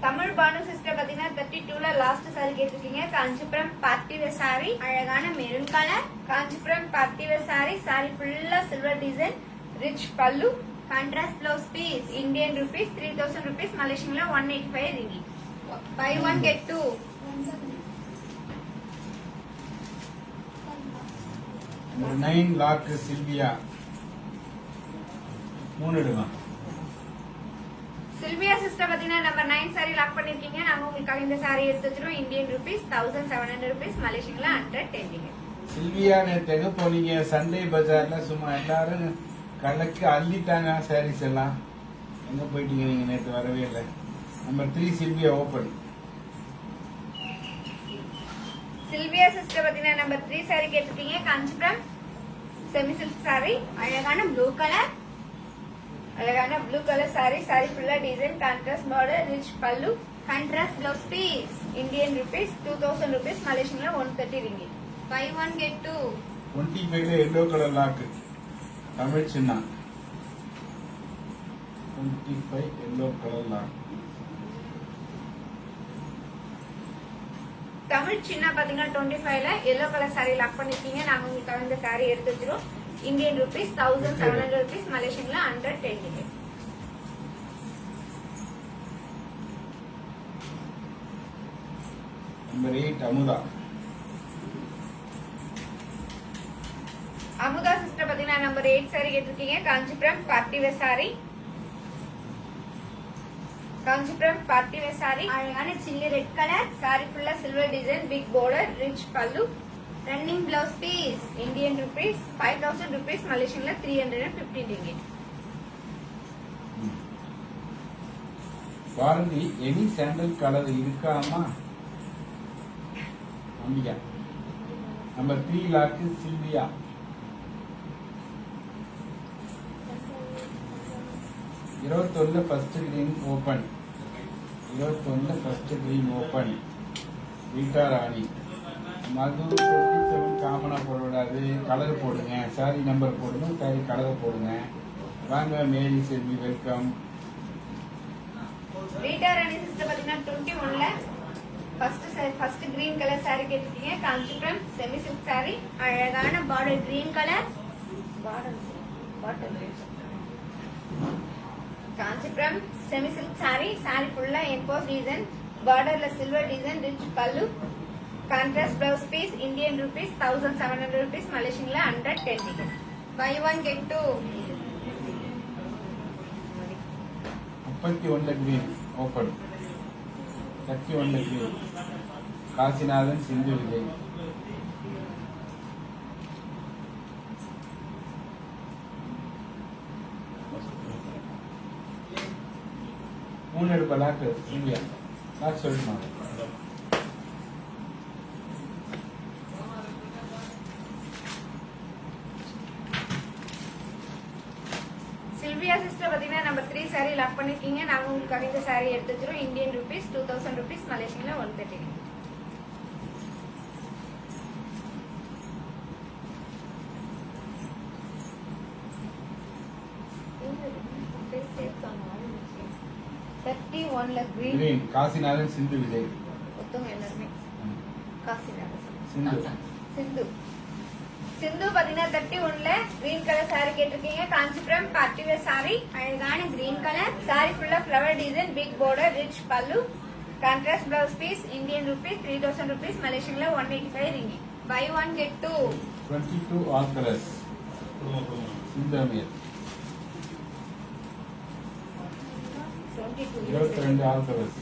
Tamil Banu sister பாத்தீங்கன்னா 32ல last saree கேட்டிருக்கீங்க. Kanchipuram party wear saree, அழகான maroon colour. Kanchipuram party wear saree, saree ஃபுல்லா silver design, rich பல்லு. Contrast blouse piece. Indian rupees 3000 rupees, Malaysian 185 ringgit. Buy one get two. ஒரு 9 lock Sylvia 3 எடுங்க. Sylvia sister பாத்தீங்கன்னா number 9 saree lock பண்ணிருக்கீங்க. நாங்க உங்களுக்காக இந்த saree எடுத்து வச்சிரோம். Indian rupees 1700 rupees, Malaysian 110 ringgit. Sylvia நேற்று எங்க போனீங்க? சண்டே பஜார்ல சும்மா எல்லாரும் கலக்கு அள்ளிட்டாங்க சாரீஸ் எல்லாம். எங்க போயிட்டீங்க நீங்க? நேற்று வரவே இல்லை. Number 3 Sylvia open. Sylvia sister பாத்தீங்கன்னா நம்பர் 3 சாரி கேட்டிருக்கீங்க. காஞ்சிபுரம் செமி சில்க் சாரி, அழகான ப்ளூ கலர். அழகான ப்ளூ கலர் சாரி. சாரி ஃபுல்லா டிசைன், கான்ட்ராஸ்ட் பார்டர், ரிச் பல்லு, contrast blouse piece. Indian rupees 2000 rupees, மலேசியன்ல 130 ringgit. Buy 1 get 2. 25 yellow colour lock. Tamil சின்ன 25 yellow colour lock. Tamil சின்ன பாத்தீங்கன்னா 25ல எல்லோ கலர் சாரி லாக் பண்ணிருக்கீங்க. நாங்க உங்களுக்கு இந்த சாரி எடுத்து வச்சிரும். இந்தியன் ருபீஸ் 1700 rupees, மலேசியன்ல 110 ringgit. Number 8 Amutha. Amutha sister பாத்தீங்கன்னா நம்பர் 8 சாரி கேட்டிருக்கீங்க. Kanchipuram party wear sari. Kanchipuram party wear sari. அழகான சில்லி ரெட் கலர். சாரி ஃபுல்லா silver design, big border, rich pallu, running blouse piece. Indian rupees 5000 rupees, மலேசியன்ல 315 ringgit. Bharathi any sandal colour இருக்காமா? அம்பிகா. Number 3 lock Sylvia. இருபத்தொன்னு first green open. 21 first green open. வீட்டா ராணி. மது 27 காமனா போடக்கூடாது. Colour போடுங்க. Sari number போடுங்க. சாரி கலர் போடுங்க. வாங்க Mary Selvi, welcome. Rita Rani sister பாத்தீங்கன்னா 21ல ஃபர்ஸ்ட் கிரீன் கலர் சாரி கேட்டிருக்கீங்க. Kanchipuram semi silk sorry. அழகான border green colour. Kanchipuram semi silk sari. Sorry ஃபுல்லா எம்போஸ் டிசைன், பார்டர்ல சில்வர் டிசைன், ரிச் பல்லு, contrast blouse piece, Indian rupees 1700 rupees, மலேசியன்ல 110 ringgit. Buy 1 get 2. 31 green open. 31 green. Kasinathan, Sindhu Vijay. மூணு எடுப்பா லாக்கு இந்தியா. லாக் சொல்லிட்டு Sylvia sister பாத்தீங்கன்னா number 3 sari lock பண்ணிருக்கீங்க. நாங்க உங்களுக்கு இந்த சாரி எடுத்து வச்சிரும். இந்தியன் ருபீஸ் 2000 rupees, மலேசியன்ல 130 ringgit. Green green. Kasinathan, Sindhu Vijay. மொத்தம் எல்லாருமே காசிநாதன். சிந்து. சிந்து சிந்து பாத்தீங்கன்னா 31ல கிரீன் கலர் சாரி கேட்டிருக்கீங்க. Kanchipuram party wear sari. அழகான கிரீன் கலர். சாரி ஃபுல்லா flower design, big border, rich பல்லு, contrast blouse piece, Indian rupees 3000 rupees, மலேசியன்ல 185 ringgit. Buy 1 get 2. 22 all colours. Sindhu Ameer. 22 all colours.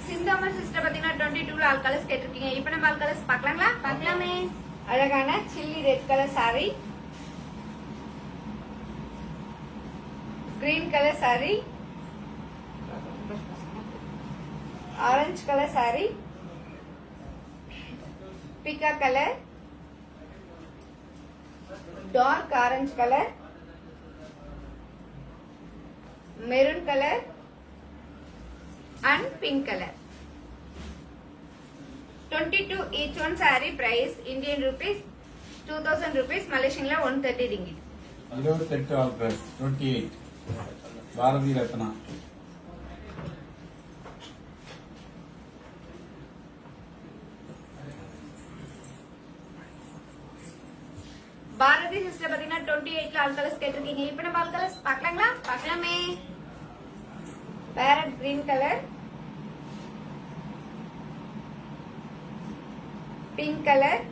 சிந்தாமர் சிஸ்டர் பாத்தீங்கன்னா 22ல ஆல் கலர்ஸ் கேட்டிருக்கீங்க. இப்ப நம்ம ஆல் கலர்ஸ் பார்க்கலாங்களா? பார்க்கலாமே. அழகான chilli red colour sari, green colour sari, orange colour sari, பிகா colour, dark orange colour, maroon colour and pink color. 22 each one saree price Indian rupees 2000 rupees, Malaysian la 130 ringgit. 28 all colours. 28 Bharati Ratna. Bharati sister பாத்தீங்கன்னா 28ல all colours கேட்டிருக்கீங்க. இப்ப நம்ம all colours பார்க்கலாங்களா? பார்க்கலாமே. Parrot green colour, pink colour,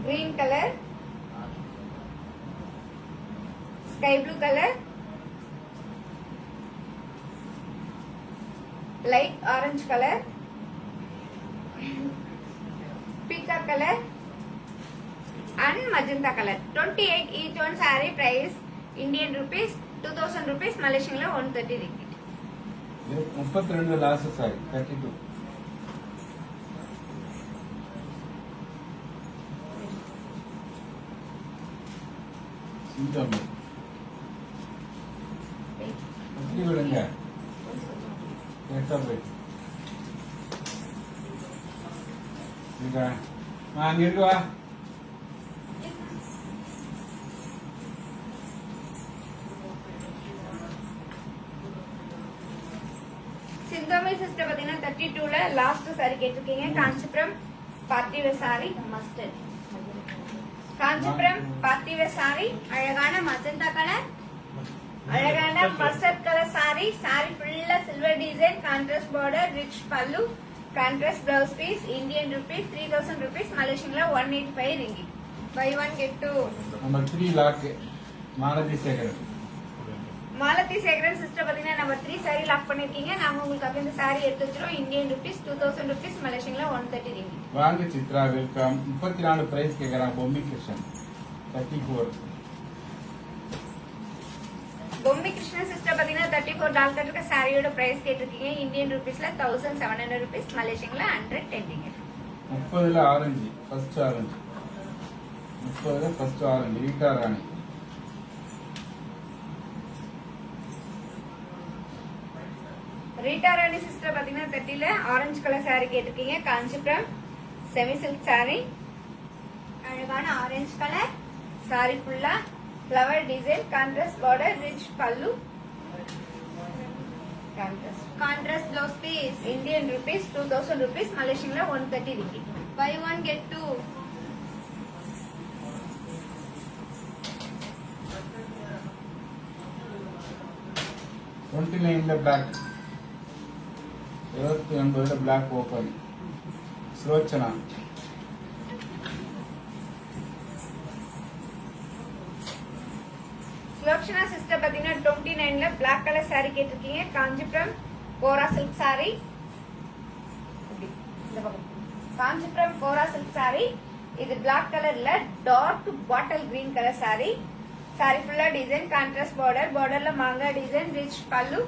green colour, sky blue colour, light orange colour, peacock color and magenta color. 28 each one saree price Indian rupees 2000 rupees, Malaysian la 130 ringgit. 32 last sorry 32. சிங்கம் அப்படி விடுங்க. கேட்டா போய் அங்க இருக்கு வா. சிந்தாமணி சிஸ்டர் பாத்தீங்கன்னா 32ல last sari கேட்டிருக்கீங்க. Kanchipuram party wear sari mustard. Kanchipuram party wear sari, அழகான மஜந்தா கலர், அழகான மஸ்டர்ட் கலர் சாரி. சாரி ஃபுல்லா silver design, contrast border, rich பல்லு, contrast blouse piece. Indian rupees 3000 rupees, மலேசியன்ல 185 ringgit. Buy one get two. Number 3 lock Malathi Sekaran. Malathi Sekaran sister பாத்தீங்கன்னா number 3 sari lock பண்ணிருக்கீங்க. நாங்க உங்களுக்கு அப்ப இந்த சாரி எடுத்து வச்சிரோம். இந்தியன் rupees 2000 rupees, மலேசியன்ல 130 ringgit. வாங்க சித்ரா, வெல்கம். 34 பிரைஸ் கேக்குறாங்க. பொம்மி கிருஷ்ணன் 34. பொம்மி கிருஷ்ணன் சிஸ்டர் பாத்தீங்கன்னா 34 டால் கட் இருக்க சாரியோட பிரைஸ் கேட்டிருக்கீங்க. இந்தியன் rupeesல 1700 rupees, மலேசியன்ல 110 ringgit. 30ல ஆரஞ்சு, ஃபர்ஸ்ட் ஆரஞ்சு. 30ல first orange, Rita Rani. Rita Rani sister பாத்தீங்கன்னா 30ல ஆரஞ்சு கலர் சாரி கேட்டிருக்கீங்க. காஞ்சிபுரம் செமி சில்க் சாரி, அழகான ஆரஞ்சு கலர் சாரி ஃபுல்லா flower design, contrast border, rich pallu, Contrast blouse piece. Indian rupees 2000 rupees, மலேசியன்ல 130 ringgit. Buy one get two. ல black, 29ல black open. Sulochana Sulochana sister பாத்தீங்கன்னா 29ல பிளாக் கலர் சாரி கேட்டிருக்கீங்க. Kanchipuram kora silk sari, Kanchipuram kora silk sari. இது பிளாக் கலர்ல dark bottle green colour sorry. Sorry ஃபுல்லா design, contrast border, பார்டர்ல மாங்காய் design, rich pallu.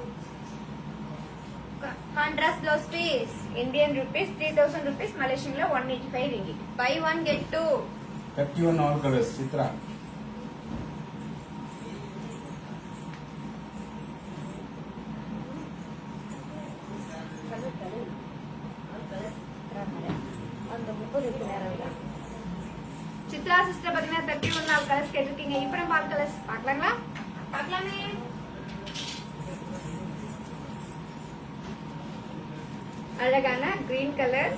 Contrast blouse piece. Indian rupees 3000 rupees, மலேசியன்ல 185 ringgit. Buy one get two. 31 all colours. Chitra Chitra sister பாத்தீங்கன்னா 31 நாள் கலர்ஸ் கேட்டிருக்கீங்க. இப்ப நம்ம ஆல் கலர்ஸ் பார்க்கலாங்களா? பார்க்கலாமே. அழகான green colour,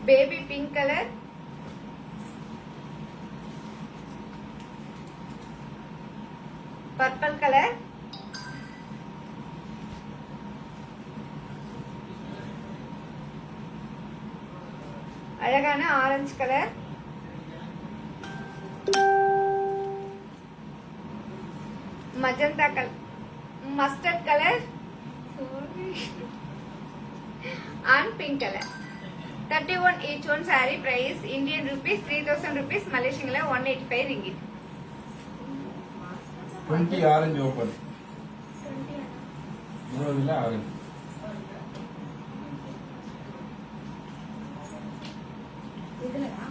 baby pink colour, purple colour, அழகான orange colour, magenta colour, mustard colour and pink color. 31 each one saree price Indian rupees 3000 rupees, Malaysian 185 ringgit. 20 orange open. 20ல ஆரஞ்சு. இதுலயா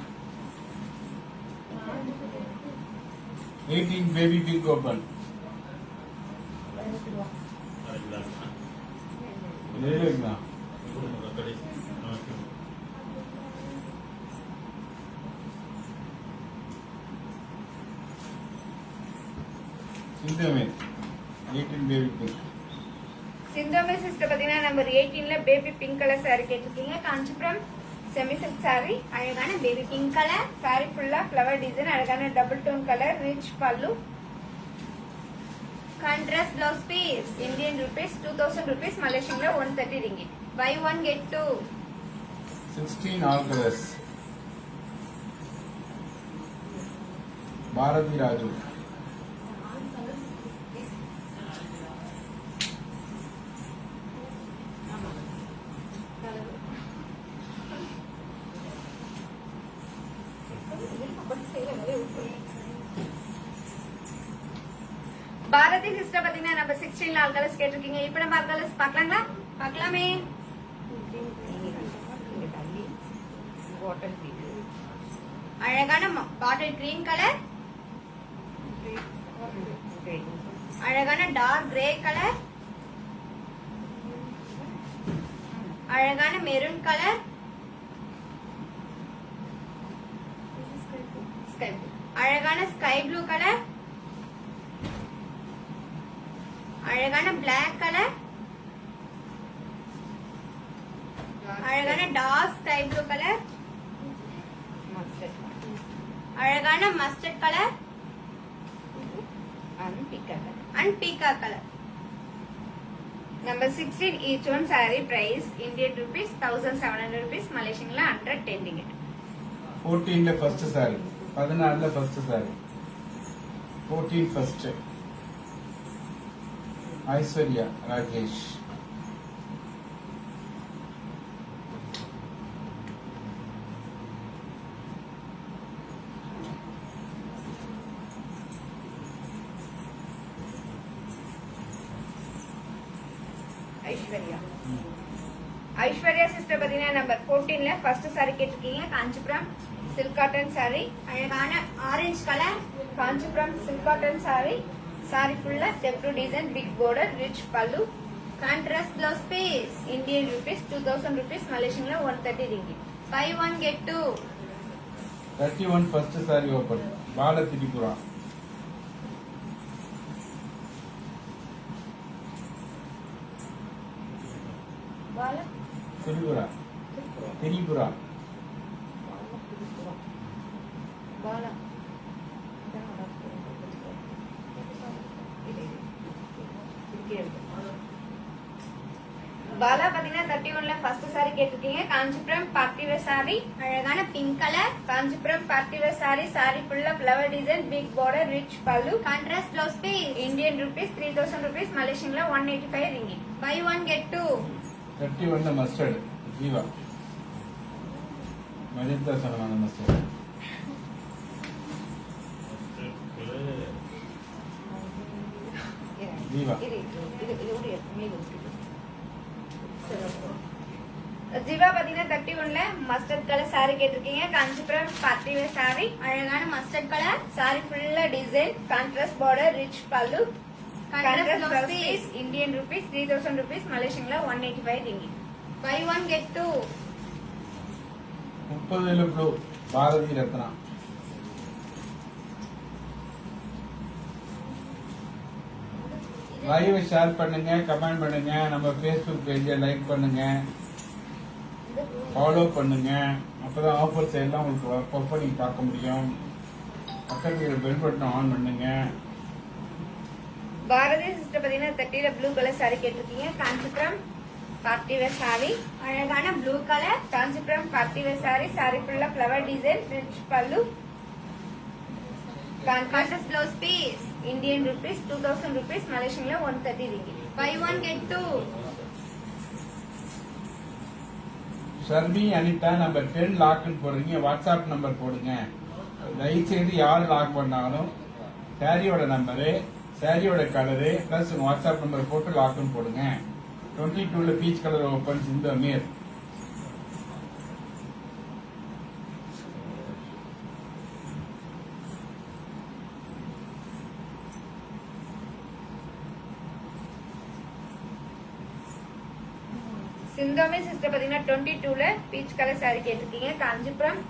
18 baby pink open. இருக்குண்ணா. சிந்தமே 18 baby pink. சிந்தமே sister பாத்தீங்கன்னா number 18ல baby pink colour saree கேட்டிருக்கீங்க. Kanchipuram semi silk saree, அழகான baby pink colour saree ஃபுல்லா ஃப்ளவர் டிசைன், அழகான double tone colour, rich pallu. Contrast blouse piece. Indian rupees 2000 rupees, Malaysian 130 ringgit. Buy one get two. 16 all colors. Bharati Raju. Bharati sister பாத்தீங்கன்னா நம்ம 16 all colours கேட்டிருக்கீங்க. இப்போ நம்ம all colours பார்க்கலாங்களா? பார்க்கலாமே. அழகான பாட்டில் கிரீன் கலர், அழகான டார்க் கிரே கலர், அழகான மெரூன் கலர், அழகான ஸ்கை ப்ளூ கலர், அழகான பிளாக் கலர், அழகான டார்க் ஸ்கை ப்ளூ கலர், அழகான மஸ்டர்ட் கலர் அண்ட் பீகா colour. Number 16 each one saree price Indian rupees 1700 rupees, Malaysian la 110 ringgit. 14 ல first sari, 14 ல first sari, 14 first Aishwarya Rajesh. Aishwarya sister பாத்தீங்கன்னா number 14 ல first saree கேட்டிருக்கீங்க. Kanchipuram silk cotton saree, அழகான orange colour, Kanchipuram silk cotton saree, saree ஃபுல்லா step design, big border, rich பல்லு, contrast blouse piece, Indian rupees 2000 rupees, Malaysian la 130 ringgit. buy one get two. 31 first sari open Bala Tripura. Bala Tripura Tripura Bala Bala பாத்தீங்கன்னா 31 ல first saree கேட்டிருக்கீங்க. Kanchipuram party wear saree, அழகான pink colour, Kanchipuram party wear saree, saree ஃபுல்லா flower design, big border, rich pallu, contrast blouse piece, Indian rupees 3000 rupees, Malaysian la 185 ringgit. buy one get two. 31 ல mustard Jeeva magenta சலமான mustard. Jeeva Jeeva பாத்தீங்கன்னா 31 ல mustard colour saree கேட்டிருக்கீங்க. Kanchipuram party wear saree, அழகான mustard colour, saree ஃபுல்லா design, contrast border, rich pallu, contrast contrast blouse blouse piece, piece, Indian rupees 3000 rupees, Malaysian la 185 ringgit. buy one get two. 30 ல blue Bharati Ratna. Live share பண்ணுங்க, comment பண்ணுங்க, நம்ம Facebook பேஜை like பண்ணுங்க, follow பண்ணுங்க. அப்பதான் offers எல்லாம் உங்களுக்கு அப்பப்போ நீங்க பார்க்க முடியும். பக்கத்துல பெல் பட்டன் ஆன் பண்ணுங்க. பாரதி சிஸ்டர் பாத்தீங்கன்னா 30 ல ப்ளூ கலர் saree கேட்டிருக்கீங்க. காஞ்சிபுரம் பார்ட்டி வேர் saree, அழகான blue colour, Kanchipuram party wear saree, saree ஃபுல்லா ஃப்ளவர் டிசைன், ரிச் பல்லு, contrast blouse piece, Indian rupees 2000 rupees, Malaysian la 130 ringgit. buy one get two. Sharmi Anitha number 10 லாக்னு போடுறீங்க. WhatsApp number போடுங்க. தயவுசெய்து யார் lock பண்ணாலும் சாரியோட நம்பரு, சாரியோட கலரு பிளஸ் வாட்ஸ்அப் நம்பர் போட்டு லாக்னு போடுங்க. 22 ல பீச் கலர் ஓபன்ஸ் இந்த மீர். சிந்தாமே சிஸ்டர் பாத்தீங்கன்னா 22 ல பீச் கலர் saree கேட்டிருக்கீங்க. காஞ்சிபுரம்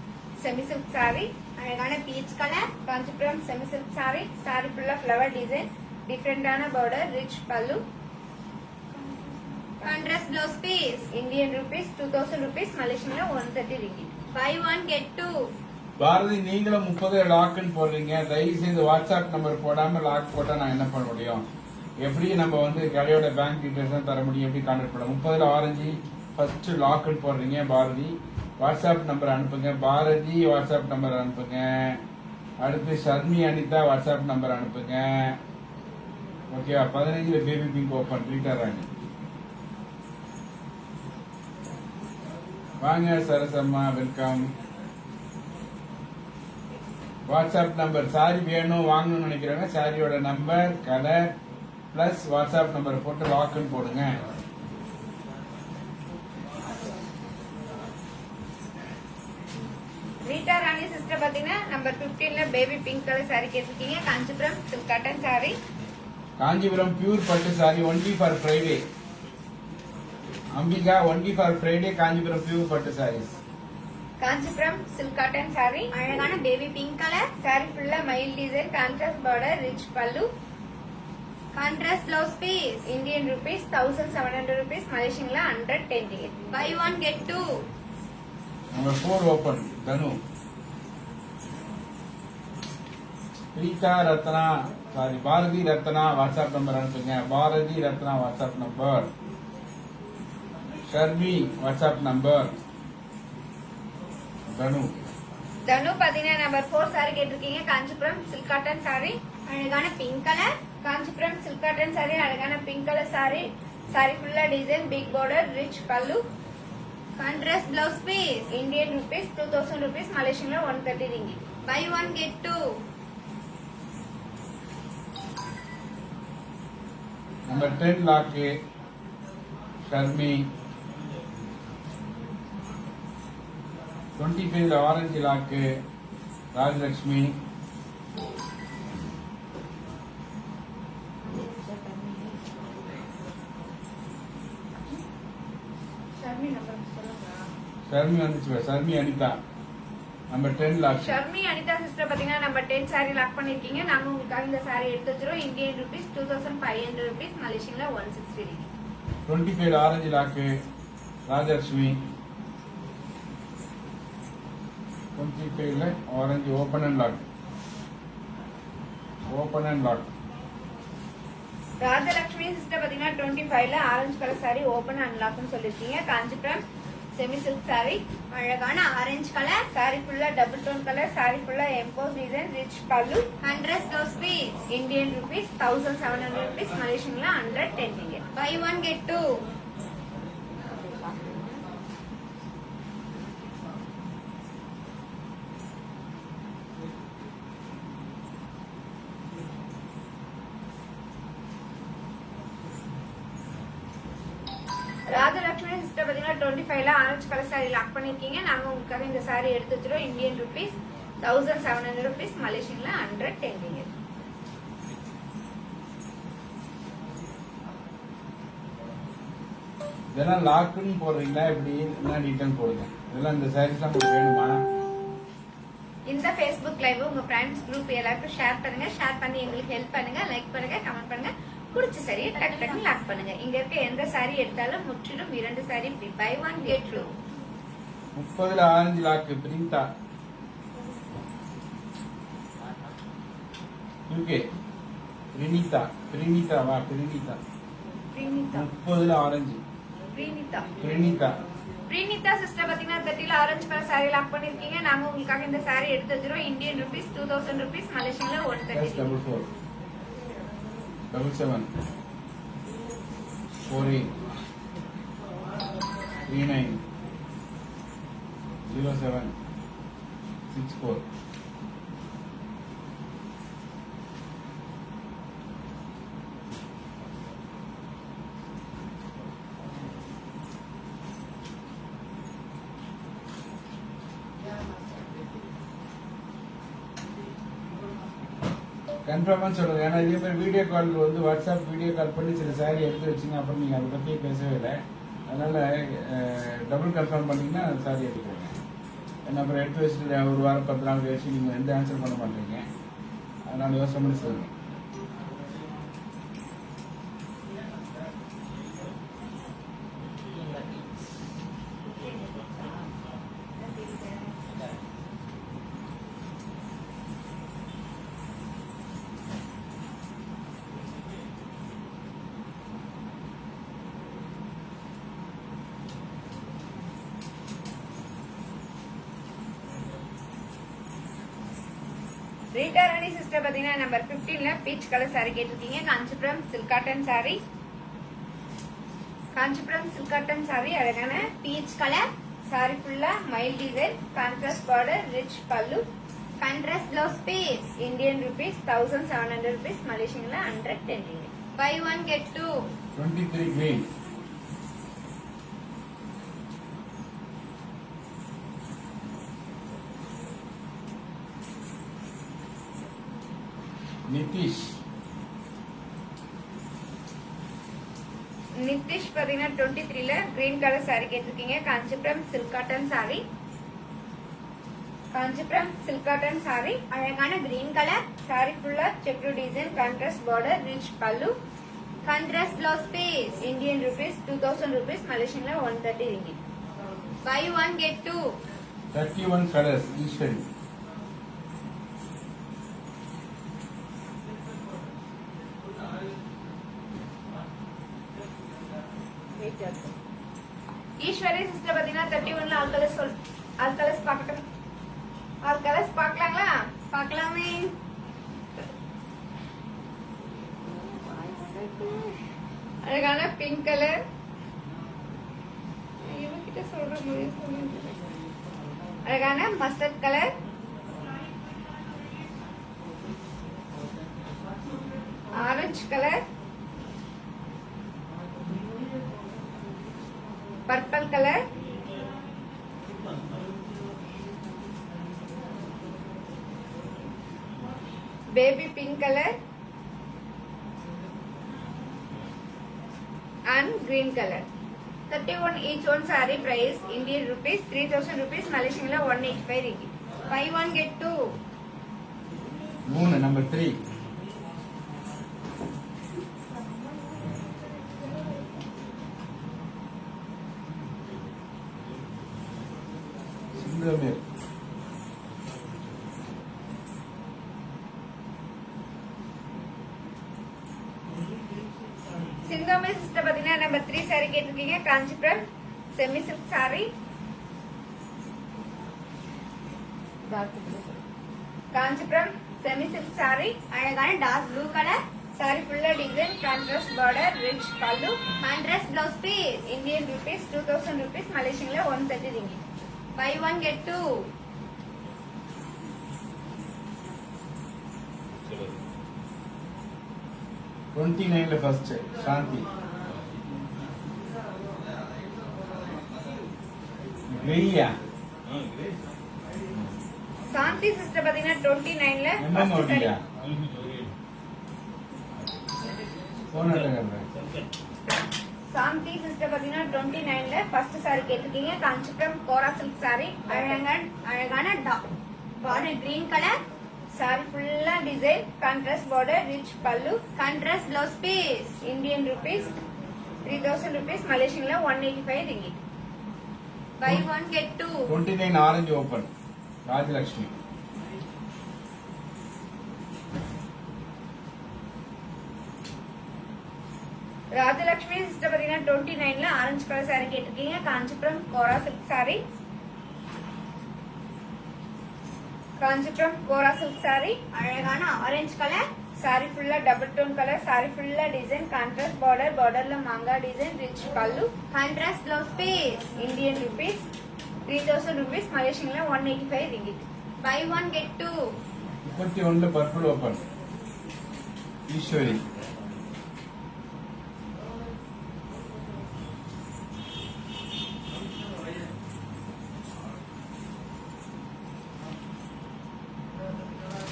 செமி சில்க் saree, அழகான peach colour, Kanchipuram semi silk saree, saree ஃபுல்லா ஃப்ளவர் டிசைன், டிஃபரெண்டான border, ரிச் பல்லு, contrast blouse piece, Indian rupees 2000 rupees, Malaysian la 130 ringgit. buy one get two. Bharati நீங்களும் 30 லாக்னு போடுறீங்க. தயவுசெய்து வாட்ஸ்அப் நம்பர் போடாம lock போட்டா நான் என்ன பண்ண முடியும்? எப்படி நம்ம வந்து கடையோட பேங்க் டீடைல்ஸ் தான் தர முடியும்? எப்படி கான்டாக்ட் பண்ணலாம்? 30 ல ஆரஞ்சு ஃபர்ஸ்ட் லாக்னு போடுறீங்க பாரதி. வாட்ஸ்அப் நம்பர் அனுப்புங்க. பாரதி வாட்ஸ்அப் நம்பர் அனுப்புங்க. அடுத்து ஷர்மி அனிதா வாட்ஸ்அப் நம்பர் அனுப்புங்க. ஓகேவா? 15 baby pink open Rita Rani. வாங்க Sarasamma, welcome. WhatsApp number sari வேணும் வாங்கணும்னு நினைக்கிறவங்க சாரியோட number, colour plus WhatsApp number போட்டு லாக்னு போடுங்க. ரீட்டா ராணி சிஸ்டர் பாத்தீங்கன்னா நம்பர் 15ல பேபி பிங்க் கலர் சாரி கேட்டிருக்கீங்க. Kanchipuram silk cotton sari. Kanchipuram pure பட்டு sari only for Friday. Ambika only for Friday Kanchipuram pure பட்டு சாரீஸ். Kanchipuram silk cotton sari. அழகான பேபி பிங்க் கலர். சாரி ஃபுல்லா மயில் டிசைன், கான்ட்ராஸ்ட் பார்டர், ரிச் பல்லு, contrast blouse piece. Indian rupees 1700 rupees, மலேசியன்ல 110 ringgit. Buy 1 get 2. Number 4 open Dhanu. Preetha Ratna sorry Bharathi Ratna WhatsApp number அனுப்புங்க. Bharathi Ratna WhatsApp number. Sharmi WhatsApp number. Dhanu Dhanu பாத்தீங்கன்னா number 4 sari கேட்டிருக்கீங்க. Kanchipuram silk cotton sari. அழகான pink colour. Kanchipuram silk cotton sari, அழகான pink colour sorry. Sorry ஃபுல்லா design, big border, rich பல்லு, contrast blouse piece. Indian rupees 2000 rupees, மலேசியன்ல 130 ringgit. Buy 1 get 2. Number 10 lock Sharmi. 25 orange lock Rajalakshmi. Sharmi வந்துச்சு. Sharmi Anitha number 10 lock. Sharmi Anitha sister பாத்தீங்கன்னா number 10 sari lock பண்ணிருக்கீங்க. நாங்க உங்களுக்காக இந்த சாரி எடுத்து வச்சிரோம். இந்தியன் ருபீஸ் 2500 rupees, மலேசியன்ல 160 ringgit. 25 orange lock Rajalakshmi. 25ல orange open and lock. Open and lock. Rajalakshmi sister பாத்தீங்கன்னா 25ல orange colour sari open and லாக்னு சொல்லிருக்கீங்க. Kanchipuram semi silk sorry. அழகான ஆரஞ்சு கலர். சாரி ஃபுல்லா டபுள் டோன் கலர். சாரி ஃபுல்லா எம்போஸ் டிசைன், ரிச் பல்லு, contrast blouse piece. Indian rupees 1700 rupees, மலேசியன்ல 110 ringgit. Buy 1 get 2. Rajalakshmi sister பாத்தீங்கன்னா 25ல ஆரஞ்சு கலர் சாரி லாக் பண்ணிருக்கீங்க. நாங்க உங்களுக்காக இந்த சாரி எடுத்து வச்சிரோம். இந்தியன் ருபீஸ் 1700 rupees, மலேசியன்ல 110 ringgit. இதெல்லாம் லாக்குன்னு போடுறீங்களா? இப்படி என்ன டீட்டெயில் போடுங்க. இதெல்லாம் இந்த சாரீஸ்லாம் உங்களுக்கு வேணுமா? இந்த Facebook லைவ் உங்க ஃப்ரெண்ட்ஸ் குரூப் எல்லாருக்கும் ஷேர் பண்ணுங்க. ஷேர் பண்ணி எங்களுக்கு ஹெல்ப் பண்ணுங்க. லைக் பண்ணுங்க, கமெண்ட் பண்ணுங்க. பிடிச்ச சாரியை டக்கு டக்குன்னு லாக் பண்ணுங்க. இங்க இருக்க எந்த சாரி எடுத்தாலும் முற்றிலும் 2 சாரி ஃப்ரீ. Buy 1 get 2. 30ல orange lock Brinda. Okay Prinitha. Prinitha வா பிரினிதா. பிரீனிதா 30ல ஆரஞ்சு பிரீனிதா பிரினிதா. பிரீனிதா சிஸ்டர் பாத்தீங்கன்னா 30ல ஆரஞ்சு கலர் சாரி லாக் பண்ணிருக்கீங்க. நாங்க உங்களுக்காக இந்த சாரி எடுத்து வச்சிரோம். இந்தியன் ருபீஸ் 2000 rupees, மலேசியன்ல 130 +44 77 48 39 07 64. கன்ஃபார்மா சொல்லுங்க. ஏன்னா இதே மாதிரி வீடியோ கால் வந்து வாட்ஸ்அப் வீடியோ கால் பண்ணி சில சாரி எடுத்து வச்சிங்க, அப்புறம் நீங்க அதை பத்தி பேசவே இல்லை. அதனால டபுள் கன்ஃபார்ம் பண்ணீங்கன்னா சாரி எடுத்துக்கோங்க. ஏன்னா அப்புறம் எடுத்து வச்சுட்டு ஒரு வாரம் 10 நாள் கழிச்சு நீங்க எந்த ஆன்சர் பண்ண மாட்டீங்க. அதனால யோசனை பண்ணி சொல்லுங்க. ரீட்டா ராணி சிஸ்டர் பாத்தீங்கன்னா நம்பர் 15ல பீச் கலர் saree கேட்டிருக்கீங்க. Kanchipuram silk cotton saree. Kanchipuram silk cotton saree அழகான பீச் கலர் saree ஃபுல்லா mile design, contrast border, rich பல்லு, contrast blouse piece. Indian rupees 1700 rupees, மலேசியன்ல 110 ringgit. Buy 1 get 2. 23 green. Nitish Nitish பாத்தீங்கன்னா 23ல கிரீன் கலர் saree கேட்டிருக்கீங்க. Kanchipuram silk cotton saree. Kanchipuram silk cotton saree. அழகான green colour saree ஃபுல்லா checked design, contrast border, rich பல்லு, contrast blouse piece. Indian rupees 2000 rupees, மலேசியன்ல 130 ringgit. Buy 1 get 2. 31 colors Eswari. Eswari sister பாத்தீங்கன்னா 31ல all colours பார்க்கட்டும். ஆல் கலர்ஸ் பார்க்கலாங்களா? பார்க்கலாமே. அழகான பிங்க் கலர். இவங்கிட்ட சொல்ற மாதிரி சொல்லுங்க. அழகான mustard colour, orange colour, purple colour, baby pink colour and green color. 31 each one saree price Indian rupees 3000 rupees, Malaysian 185 ringgit. Buy 1 get 2. 3 number 3. சிந்தமேர் சிங்கமே சிஸ்டர் பாத்தீங்கன்னா நம்பர் 3 saree கேட்டிருக்கீங்க. Kanchipuram semi silk saree. Kanchipuram semi silk saree. அழகான dark blue colour saree ஃபுல்லா design, contrast border, rich பல்லு, contrast blouse piece. Indian rupees 2000 rupees, Malaysian 130 ringgit. Buy 1 get 2. 29ல first Shanti. கிரேயா Shanti sister பாத்தீங்கன்னா 29ல என்ன first saree. மோடியா போனடங்க. சாந்தி சிஸ்டர் பாத்தீங்கன்னா 29ல ஃபர்ஸ்ட் saree கேட்டிருக்கீங்க. Kanchipuram kora silk saree. அழகான பார்டர் கிரீன் கலர் saree ஃபுல்லா டிசைன், கான்ட்ராஸ்ட் பார்டர், ரிச் பல்லு, contrast blouse piece. Indian rupees 3000 rupees, Malaysian 185 ringgit. Buy 1 get 2. 29 orange open Rajalakshmi. Rajalakshmi sister பாத்தீங்கன்னா 29ல ஆரஞ்சு கலர் saree கேட்டிருக்கீங்க. Kanchipuram kora silk saree. Kanchipuram kora silk saree. அழகான orange colour saree ஃபுல்லா double tone colour, saree ஃபுல்லா design, contrast border, பார்டர்ல மாங்கா design, rich பல்லு, contrast blouse piece. Indian rupees 3000 rupees, Malaysian 185 ringgit. Buy 1 get 2. 31ல purple open Eswari.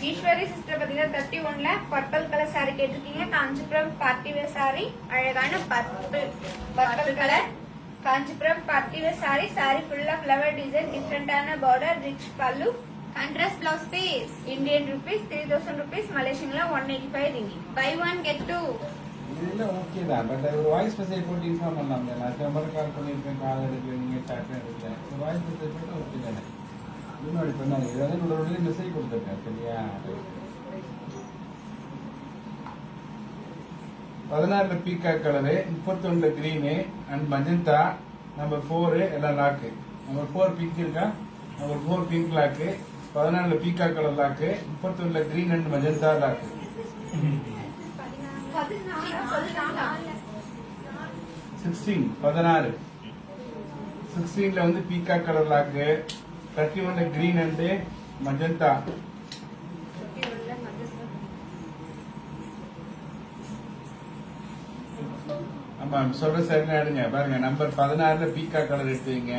Eswari sister பாத்தீங்கன்னா 31ல பர்பிள் கலர் saree கேட்டிருக்கீங்க. Kanchipuram party wear saree. அழகான purple colour Kanchipuram party wear saree. saree ஃபுல்லா ஃப்ளவர் டிசைன், டிஃபரெண்டான பார்டர், ரிச் பல்லு, contrast blouse piece. Indian rupees 3000 rupees, Malaysian 185 ringgit. Buy 1 get 2. இதெல்லாம் okay தான். பட் ஒரு வாய்ஸ் மெசேஜ் போட்டு இன்ஃபார்ம் பண்ணலாம். நான் நம்பர் கால் பண்ணியிருக்கேன், கால் எடுக்கல, நீங்க சாட் எடுக்கல. ஒரு வாய்ஸ் மெசேஜ் போட்டு ஓகே தானே. இன்னொரு பண்ணாங்க ஏதாவது உடனே மெசேஜ் கொடுத்துருக்கேன் சரியா. 16ல பீகாக் கலரு, 31ல கிரீனு அண்ட் மஜந்தா, நம்பர் 4 எல்லாம் லாக்கு. நம்பர் 4 பிங்க் இருக்கா, number 4 pink lock, 14 peacock colour lock, 31 green and magenta lock. 16 16ல வந்து peacock colour lock, 31 green and magenta. ஆமா சொல்ற சரியா எடுங்க பாருங்க. நம்பர் 16ல பீக்கா கலர் எடுத்து வைங்க,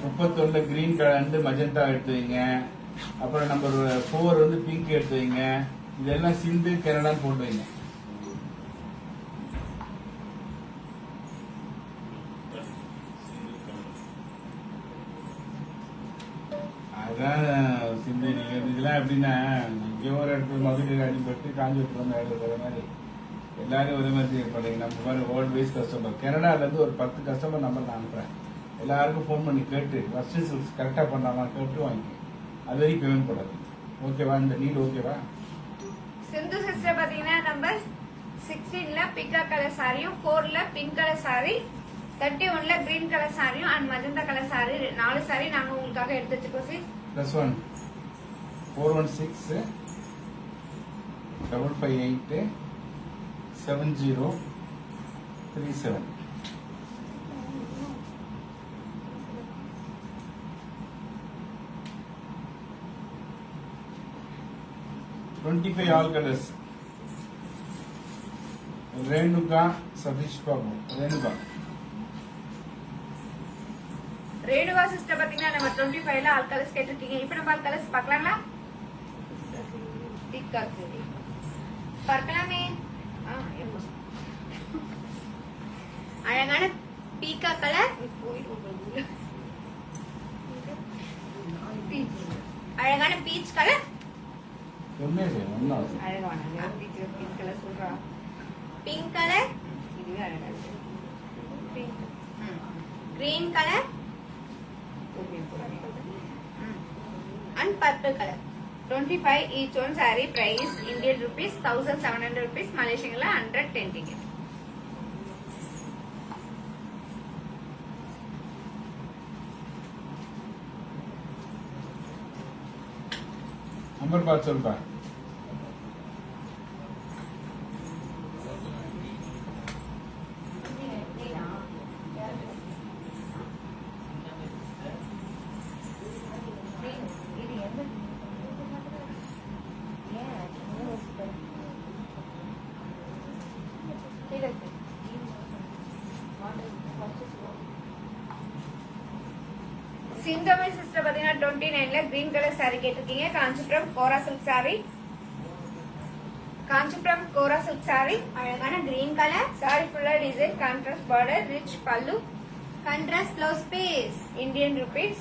31 கிரீன் கலர் அண்ட் மஜந்தா எடுத்து வைங்க, அப்புறம் நம்பர் 4 வந்து பிங்க் எடுத்து வைங்க. இதெல்லாம் சிந்து கனடா போட்டு வைங்க. அதான் சிந்து நீங்க இதெல்லாம் எப்படின்னா இங்கே ஒரு இடத்துல மதுரை அடிபட்டு காஞ்சிபுரத்துல வந்து எடுக்கிற மாதிரி எல்லாரும் ஒரே மாதிரி பண்ணுங்க. நம்ம மாதிரி வேர்ல்ட் வைஸ் கஸ்டமர் கனடால இருந்து ஒரு 10 கஸ்டமர் நம்பர் நான் அனுப்புறேன். எல்லாருக்கும் ஃபோன் பண்ணி கேட்டு ஃபர்ஸ்ட் கரெக்டா பண்ணாமா கேட்டு வாங்கி அது வரைக்கும் பேமெண்ட் போடாது. ஓகேவா? இந்த நீட் ஓகேவா? சிந்து சிஸ்டர் பாத்தீங்கன்னா நம்பர் 16ல பிக்கா கலர் சாரியும், 4ல பிங்க் கலர் சாரி, 31ல கிரீன் கலர் சாரியும் and magenta colour sari 4 sari நாங்க உங்களுக்காக எடுத்து வச்சிருக்கோம் sis. +1 416 558 7037. $25 all colors. Renuka Satish बाबू रेणुका ரேணுகா சிஸ்டர் பாத்தீங்கன்னா நம்ம 25ல ஆல் கலர்ஸ் கேட்டிருக்கீங்க. இப்போ நம்ம ஆல் கலர்ஸ் பார்க்கலாங்களா? டிக்காக் சரி பார்க்கலாமே. அழகான பீக்கா கலர், அழகான பீச் கலர், ஒண்ணே ஒண்ணா அழகான பிங்க் கலர் சொல்றா. பிங்க் கலர், இதுவே அழகா இருக்கு. Pink green colour and purple colour. 25 each one saree price Indian rupees 1700 rupees, Malaysian la 110 ticket. Number பார்த்து சொல்லுப்பா. சிந்தமை சிஸ்டர் பாத்தீங்கன்னா 29ல கிரீன் கலர் saree கேட்டிருக்கீங்க. Kanchipuram kora silk saree, Kanchipuram kora silk saree. அழகான கிரீன் கலர், saree ஃபுல்லா டிசைன், கான்ட்ராஸ்ட் பார்டர், ரிச் பல்லு, contrast blouse piece. Indian rupees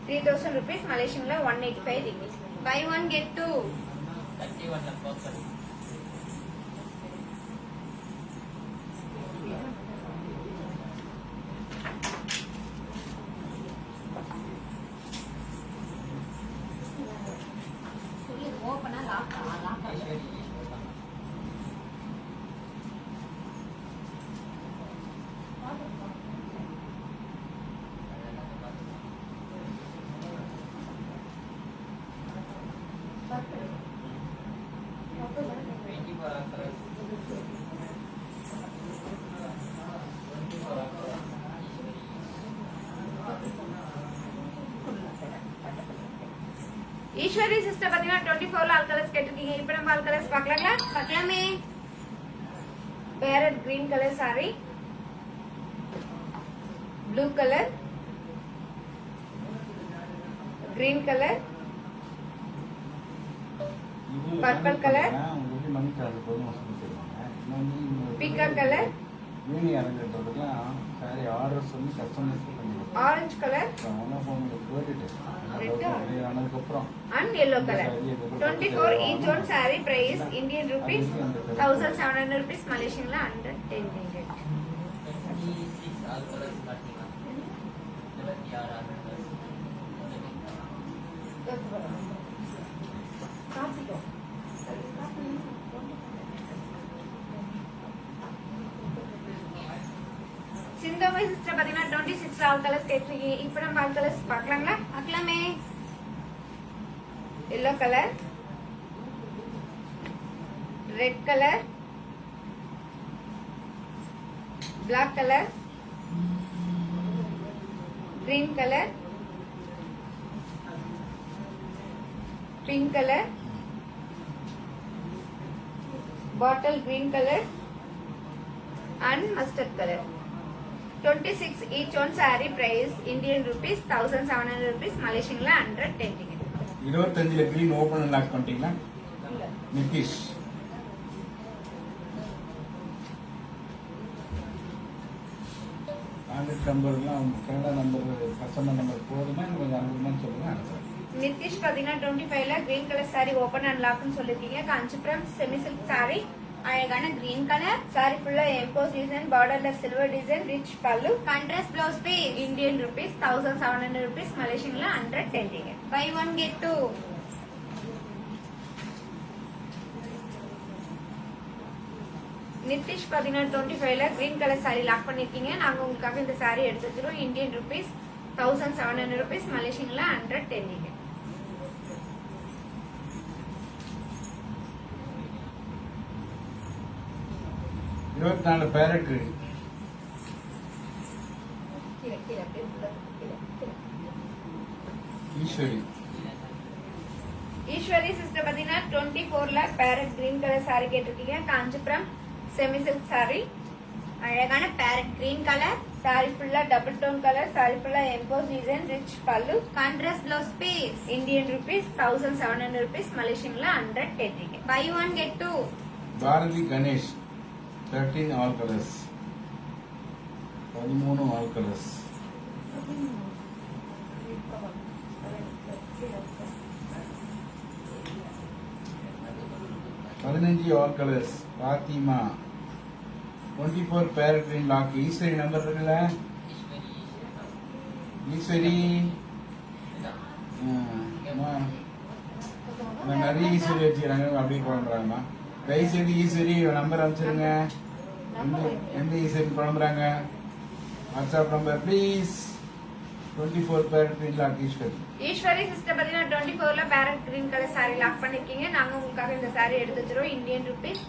3000 rupees, Malaysian la 185 rupees. Buy one get two. 31 percent. Eswari sister பாத்தீங்கன்னா 24ல all colours கேட்டிருக்கீங்க. இப்போ நம்ம all colours பார்க்கலாங்களா? பார்க்கலாமே. Parrot green colour saree, blue colour, green colour, Purple color. உங்களுக்கு மணி card போதும் சொல்லி தருவாங்க. பீகாக் கலர், யூனி அரங்கேற்றதுக்கெல்லாம் சாரி ஆர்டர் சொல்லி கஸ்டமர்ஸ்க்கு பண்ணிடுவோம். ஆரஞ்சு கலர் அவனா ஃபோன் போட்டுட்டு ஆனதுக்கப்புறம் and yellow color. 24 each one saree price Indian rupees 1700 rupees, Malaysian la 110 ringgit. 36 all colours காட்டினா 26 ஆல் கலர்ஸ். சிந்தமை சிஸ்டர் பாத்தீங்கன்னா 26 ஆல் கலர்ஸ் கேட்டிருக்கீங்க. இப்போ நம்ம ஆல் கலர்ஸ் பார்க்கலாங்களா? பார்க்கலாமே. yellow color, red color, black color, green color, pink color, bottle green color and mustard color. 26 each one saree price Indian rupees 1700 rupees, Malaysian la 110 ringgit. 25ல green open and lock பண்ணிட்டீங்களா? Nitish. Contact நம்பர்லாம் Canada number customer number போதுமா கொஞ்சம் அனுப்புமான்னு சொல்லுங்க அனுப்புறேன். நிதிஷ் பாத்தீங்கன்னா 25 ல green colour saree open and லாக்னு சொல்லிருக்கீங்க. காஞ்சிபுரம் செமி சில்க் saree, அழகான கிரீன் கலர், saree ஃபுல்லா எம்போஸ் டிசைன், பார்டர்ல சில்வர் டிசைன், ரிச் பல்லு, contrast blouse piece, Indian rupees 1700 rupees, Malaysian la 110 ringgit. Buy 1 get 2. Nitish பாத்தீங்கன்னா 25 ல கிரீன் கலர் saree லாக் பண்ணிருக்கீங்க. நாங்க உங்களுக்காக இந்த saree எடுத்து வச்சிரோம். Indian rupees 1700 rupees, Malaysian la 110 ringgit. இருபத்தி 24 பேரட் கிரீன். கீழே கீழே அப்படியே உள்ள கீழே கீழே. ஈஸ்வரி. ஈஸ்வரி சிஸ்டர் பாத்தீங்கன்னா 24 ல பேரட் கிரீன் கலர் saree கேட்டிருக்கீங்க. காஞ்சிபுரம் செமி சில்க் saree, அழகான பேரட் கிரீன் கலர், saree ஃபுல்லா டபுள் டோன் கலர், saree ஃபுல்லா எம்போஸ் டிசைன், ரிச் பல்லு, contrast blouse piece, Indian rupees 1700 rupees, Malaysian la 110 ringgit. Buy 1 get 2. Bharathi Ganesh 13 all colours. 13 all colours. பதினஞ்சு all colours. Fathima 24 parrot green lock. Eswari number இருக்குல்ல? ஈஸ்வரி நிறைய ஈஸ்வரி வச்சுக்கிறாங்க, அப்படியே குழம்புறாங்கம்மா. தயவுசெய்து Eswari number அனுப்பிச்சிருங்க. எந்த ஈஸ்வரி குழம்புறாங்க? WhatsApp number please. 24 parrot green lock Eswari. Eswari sister பாத்தீங்கன்னா 24 ல parrot green colour saree lock பண்ணிருக்கீங்க. நாங்க உங்களுக்காக இந்த saree எடுத்து வச்சிரோம். Indian rupees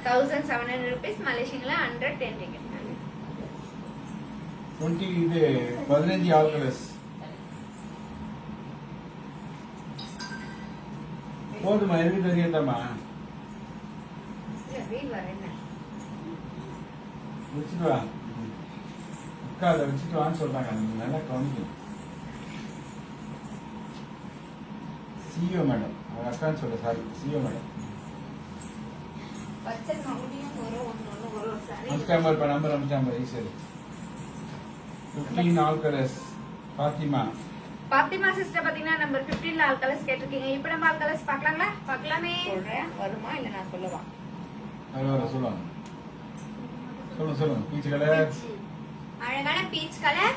1700 rupees, Malaysian la 110 ringgit. 15 all colours. போதுமா? எனக்கு தெரியாதாம்மா? வெயில் வர என்ன வச்சுட்டு வா. உட்காத வச்சுட்டு வான்னு சொல்றாங்க. நீங்க நல்லா கவனிக்கும். சிஓ மேடம், அவங்க அக்கான்னு சொல்ல. சாரி, சிஓ மேடம். பச்சை மறுபடியும் ஒரு saree. அனுப்பிச்சாம்பர் இப்போ நம்பர் அனுப்பிச்சாம்பர் Eswari. 15 all colours. Fathima. Fathima sister பாத்தீங்கன்னா நம்பர் 15 ல ஆல் கலர்ஸ் கேட்டிருக்கீங்க. இப்போ நம்ம ஆல் கலர்ஸ் பார்க்கலாங்களா? பார்க்கலாமே. சொல்றேன், வருமா இல்ல நான் சொல்லவா? சொல்லுவாங்க. சொல்லுங்க. Peach colour. அழகான பீச் கலர்,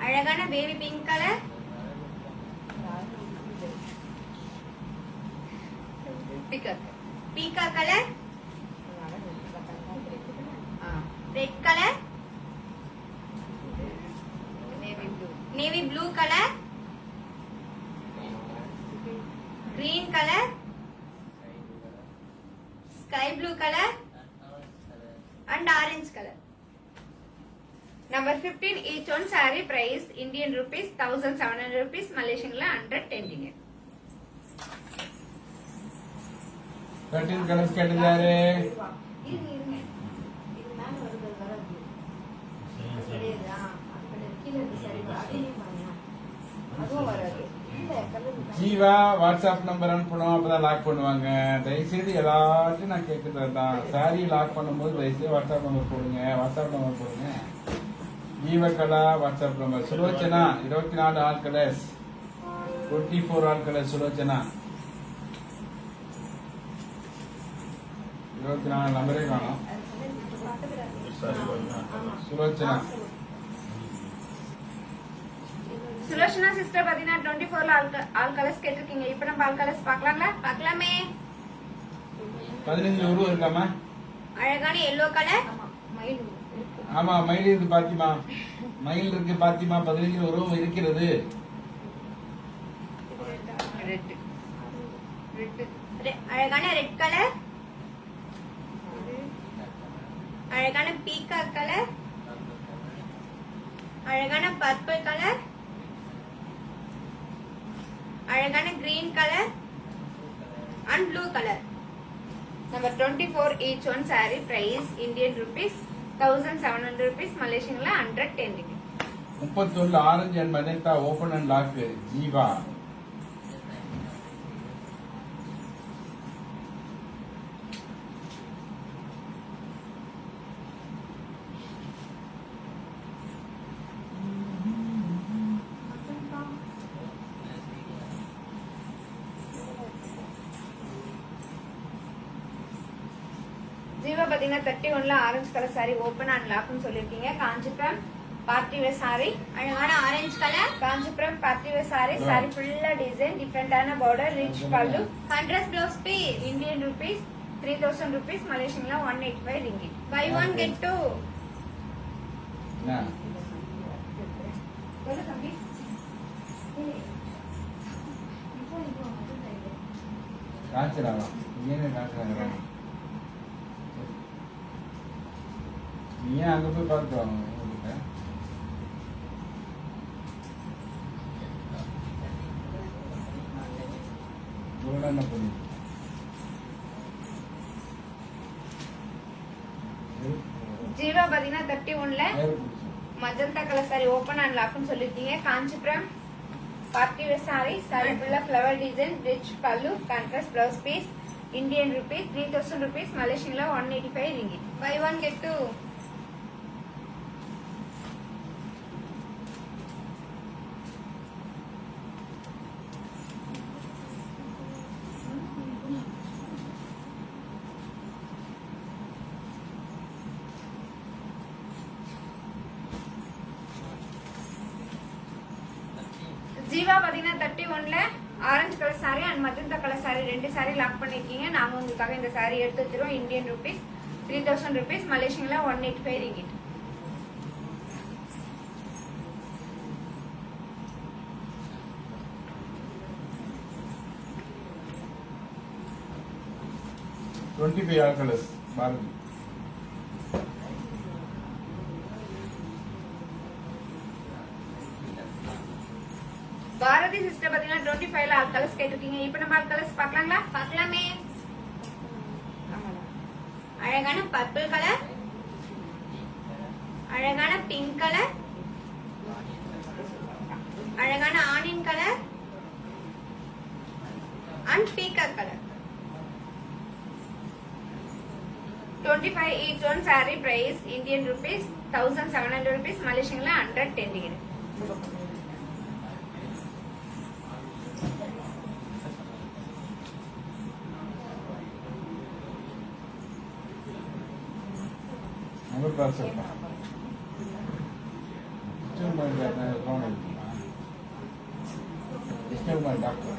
அழகான baby pink colour, peacock colour, red colour, navy blue colour, green colour, sky blue colour and orange color. Number 15 each one saree price Indian rupees 1700 rupees, Malaysian la 110 ringgit. 13 colours கேட்டிருந்தாரு. இருங்க இது மேல வருது வராது. சரியா? அப்படி கீழ இருந்து சரி அப்படியே பாருங்க. அதுவும் வராது. இல்ல கலர் ஜீவா வாட்ஸ்அப் நம்பர் அனுப்பணும், அப்பதான் லாக் பண்ணுவாங்க. தயவுசெய்து எல்லாத்தையும் நான் கேட்கறது தான். சாரி லாக் பண்ணும்போது தயவுசெய்து வாட்ஸ்அப் நம்பர் போடுங்க. வாட்ஸ்அப் நம்பர் போடுங்க. Jeevakala WhatsApp number. Sulochana 24 all colours. 24 all colours. Sulochana 24 நம்பரே காணும். சுலோச்சனா. சுலோச்சனா சிஸ்டர் பாத்தீங்கன்னா 24 ல ஆல் கலர்ஸ் கேட்டிருக்கீங்க. இப்போ நம்ம ஆல் கலர்ஸ் பார்க்கலாங்களா? பார்க்கலாமே. 15 உருவம் இருக்காமா? அழகான எல்லோ கலர், மயில் ஆமா, மயில் இருக்கு பாத்திமா. மயில் இருக்கு பாத்திமா. 15 உருவம் இருக்கிறது. ரெட் அழகான ரெட் கலர், அழகான பீகாக் கலர், அழகான பர்பிள் கலர், அழகான green colour and blue colour. Number 24, each one saree price Indian rupees 1700 rupees, Malaysian la 110 ringgit. 31 orange and magenta open and lock Jeeva. Jeeva பாத்தீங்கன்னா 31ல orange colour sari open and லாக்னு சொல்லிருக்கீங்க. Kanchipuram party wear sari, அழகான orange colour, Kanchipuram party wear sari. Sorry ஃபுல்லா design, டிஃபரெண்டான border, rich பல்லு. Contrast blouse piece. Indian rupees 3000 rupees, Malaysian la 185 ringgit. Buy one get two. என்ன சொல்லு தம்பி. காய்ச்சலாமா ஏன் காய்ச்சலாங்க? நீ ஏன் அங்க போய் பார்த்து வாங்க உங்ககிட்ட? இவ்வளோ என்ன பண்ணி ஜீவா பாத்தீங்கன்னா 31ல magenta colour sari open and லாக்னு சொல்லிருக்கீங்க. Kanchipuram party wear sari. Sorry ஃபுல்லா ஃப்ளவர் டிசைன், ரிச் பல்லு, contrast blouse piece. Indian rupees 3000 rupees, Malaysian la 185 ringgit. Buy one get two. Jeeva பாத்தீங்கன்னா 31ல orange colour sari and magenta colour sari ரெண்டு சாரி லாக் பண்ணிருக்கீங்க. நாங்க உங்களுக்காக இந்த சாரி எடுத்து வச்சிருவோம். Indian rupees 3000 rupees, Malaysian la 185 ringgit. Twenty five all colours Bharathi. Bharathi sister பாத்தீங்கன்னா 25ல ஆல் கலர்ஸ் கேட்டிருக்கீங்க. இப்போ நம்ம ஆல் கலர்ஸ் பார்க்கலாங்களா? பார்க்கலாமே. அழகான பர்பிள் கலர், அழகான பிங்க் கலர், அழகான onion colour and peacock colour. 25 each one saree price Indian rupees 1700 rupees, Malaysian la 110 ringgit. Number parcel phone எடுத்துமா டிஸ்டர்ப் டாக்டர்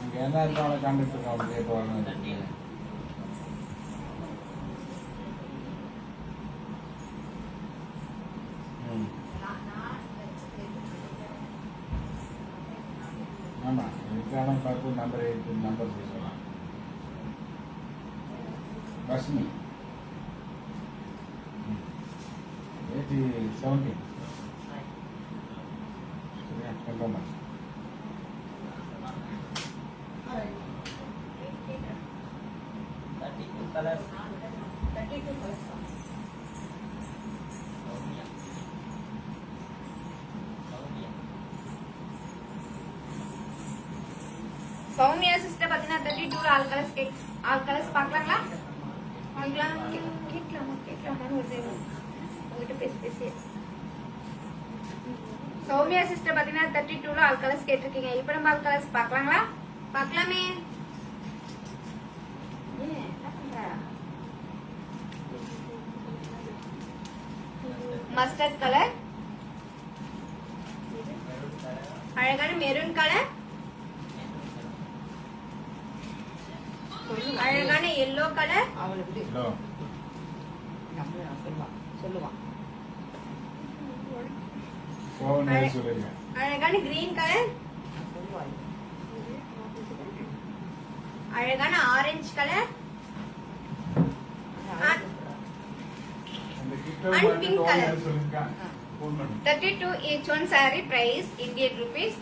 அங்கே என்ன இருக்கோ அவனை கான்டாக்ட் இருக்கோம் அவனுக்கு கேட்டு வரணும். ஆமாம் இதுக்கான பார்த்து நம்பர் எடுத்து நம்பர் சொல்லலாம். Basmi 17 confirm. Colours 32 colors. Soumya sister பாத்தீங்கன்னா 32ல ஆல் கலர்ஸ் பார்க்கலாங்களா? கேட்கலாமான்னு ஒரு உங்ககிட்ட பேசி சௌமியா சிஸ்டர் பாத்தீங்கன்னா 32ல ஆல் கலர்ஸ் கேட்டிருக்கீங்க. இப்போ நம்ம ஆல் கலர்ஸ் பார்க்கலாங்களா? பார்க்கலாமே. என்ன பண்ற? மஸ்டர்ட் கலர், அழகான மெரூன் கலர், அழகான எல்லோ கலர், அவளுக்கு ஹலோ சொல்லுவான் கோவம் சொல்லுங்க. அழகான கிரீன் கலர், அழகான ஆரஞ்சு கலர், அந்த கிட்ட And வந்து pink கோவம் color. சொல்லுங்க. ஃபோன் பண்ணு. 32 each one saree price Indian rupees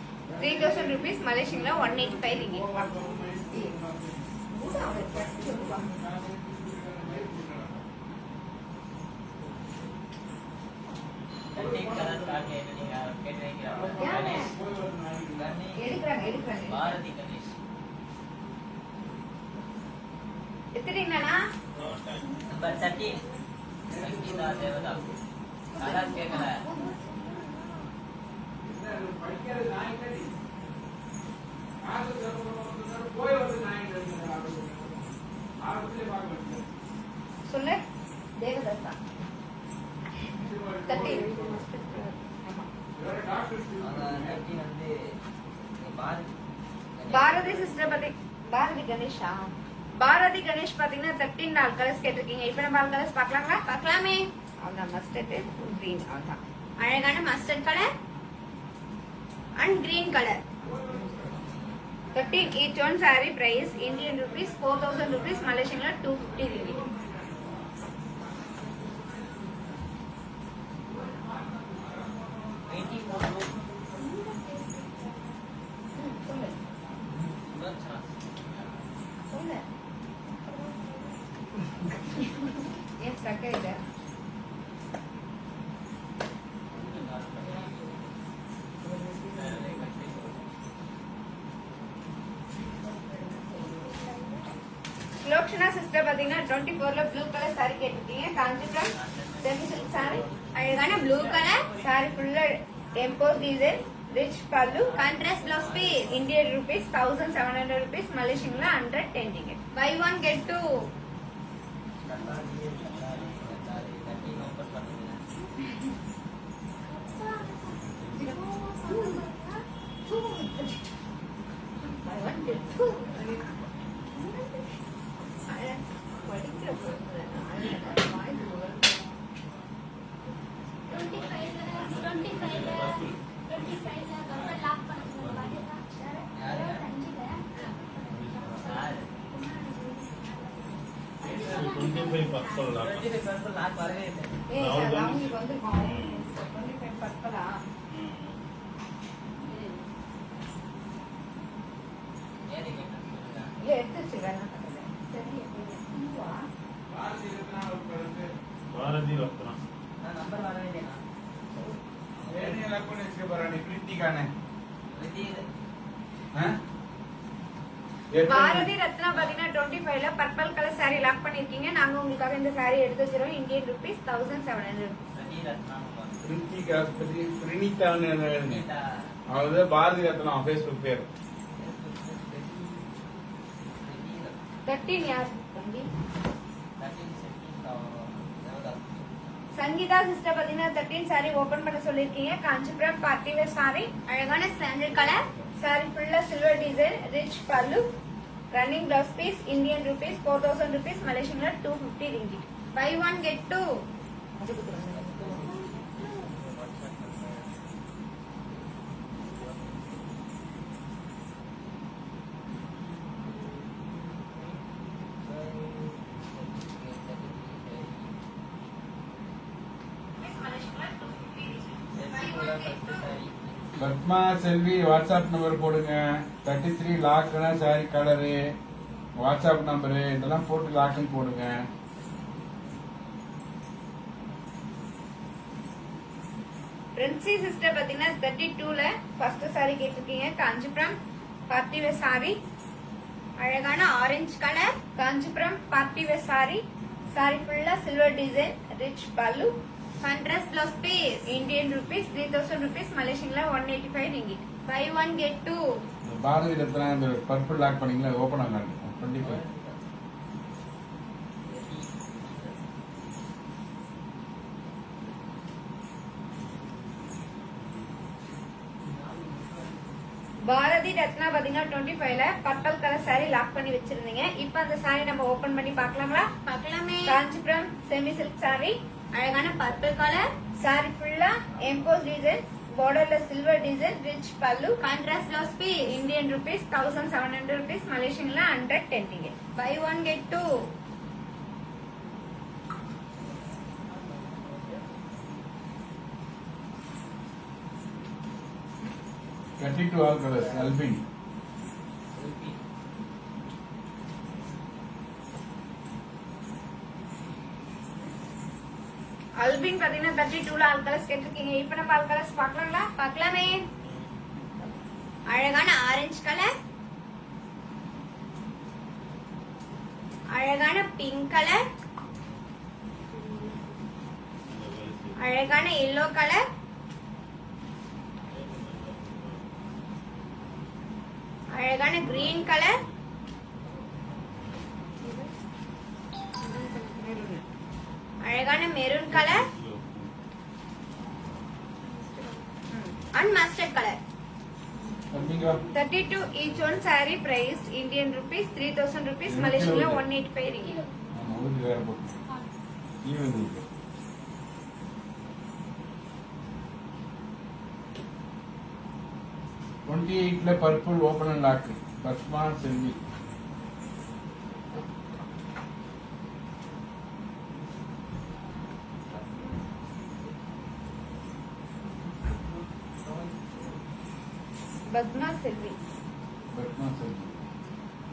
3000 rupees Malaysian la 185 ringgit. Colour start ஆயிட்டு நீங்க கேட்டீங்க. யாரு? கணேஷ் எடுக்கறாங்க. பாரதி கணேஷ் எத்தனைங்கண்ணா? நம்பர் 13 சங்கீதா தேவதா கலர் கேட்கல. சொல்லு. தேவதத்தா. 30. அவங்க 13 வந்து பாரதி பாரதி சிஸ்டர் பத்தி பாரதி கணேஷா? பாரதி கணேஷ் பாத்தீங்கன்னா 13 நாள் கலர்ஸ் கேட்டிருக்கீங்க. இப்போ நம்ம கலர்ஸ் பார்க்கலாங்களா? பார்க்கலாமே. அவ்வளவுதான் மஸ்டர்ட் கிரீன் அவ்வளவுதான். அழகான mustard colour and green colour. 13 each one saree price Indian rupees 4000 rupees Malaysian la 250 ringgit. சொல்லு. சொல்லு. ஏன் சக்கை இல்ல? லோக்ஷனா சிஸ்டர் பாத்தீங்கன்னா 24ல ப்ளூ கலர் saree கேட்டிருக்கீங்க. Kanchipuram semi silk saree. அழகான ப்ளூ கலர், saree ஃபுல்லா எம்போஸ் டிசைன், ரிச் பல்லு, contrast blouse piece. Indian rupees 1700 rupees Malaysian la 110 ringgit. Buy one get two. Buy one get two. படிக்கிற பொண்ணு அவங்களுக்கு வந்துருக்கோம். 25 பத்தலா? இல்ல எடுத்து வச்சுக்கிறேன். சரி எப்படிவா? பாரதி ரத்னா. நம்பர் வரவே இல்லையா? ஏனியல கொண்டு வச்சுக்க போறானே கிருத்திகானே. பாரதி ரத்னா பாத்தீங்கன்னா 25ல பர்பிள் கலர் saree லாக் பண்ணிருக்கீங்க. நாங்க உங்களுக்காக இந்த saree எடுத்து வச்சிரோம். Indian rupees 1700. கிருத்திகா பிரினிதான்னு அவரு பாரதி ரத்னா ஃபேஸ்புக் பேர். 13 யார் தம்பி? சங்கீதா சிஸ்டர் பாத்தீங்கன்னா 13 saree ஓபன் பண்ண சொல்லிருக்கீங்க. Kanchipuram party wear saree. அழகான சாண்டல் கலர், saree ஃபுல்லா silver design, rich pallu, running blouse piece. Indian rupees 4000 rupees Malaysian la 250 ringgit. Buy one get two. Padma Selvi WhatsApp number போடுங்க. 33 லாக்னா சாரி கலரு, வாட்ஸ்அப் நம்பரு இதெல்லாம் போட்டு லாக்குன்னு போடுங்க. பிரின்சி சிஸ்டர் பாத்தீங்கன்னா 32ல ஃபர்ஸ்ட் saree கேட்டிருக்கீங்க. Kanchipuram party wear saree. அழகான orange colour, Kanchipuram party wear saree. saree ஃபுல்லா silver design, rich பல்லு. Contrast blouse piece. Indian rupees 3000 rupees Malaysian la 185 ringgit. Buy one get two. Bharati Ratna இந்த purple lock பண்ணீங்களா ஓபன் ஆகாது. 25 பாரதி ரத்னா பாத்தீங்கன்னா 25ல purple colour saree lock பண்ணி வச்சிருந்தீங்க. இப்போ அந்த saree நம்ம ஓபன் பண்ணி பார்க்கலாங்களா? பார்க்கலாமே. Kanchipuram semi silk saree. அழகான பர்பிள் கலர், saree ஃபுல்லா emboss design, borderless silver design, rich pallu, Contrast blouse piece. Indian rupees 1700 rupees, Malaysian la 110 ringgit. Buy one get two. Cut it to all colors. Alvin. Albin பாத்தீங்கன்னா 32 ல all colours கேட்டிருக்கீங்க. இப்போ நம்ம all colours பார்க்கலாங்களா? பார்க்கலாமே. அழகான orange colour, அழகான pink colour, அழகான எல்லோ கலர், அழகான கிரீன் கலர், அழகான maroon colour and mustard colour. தம்பிங்க 32 each one saree price Indian rupees 3000 rupees, Malaysian la 185 ringgit. உங்களுக்கு வேற போட்டு ஈவன் இருக்கு. 28 ல purple open and lock Padma Selvi. Padma Selvi. Padma Selvi.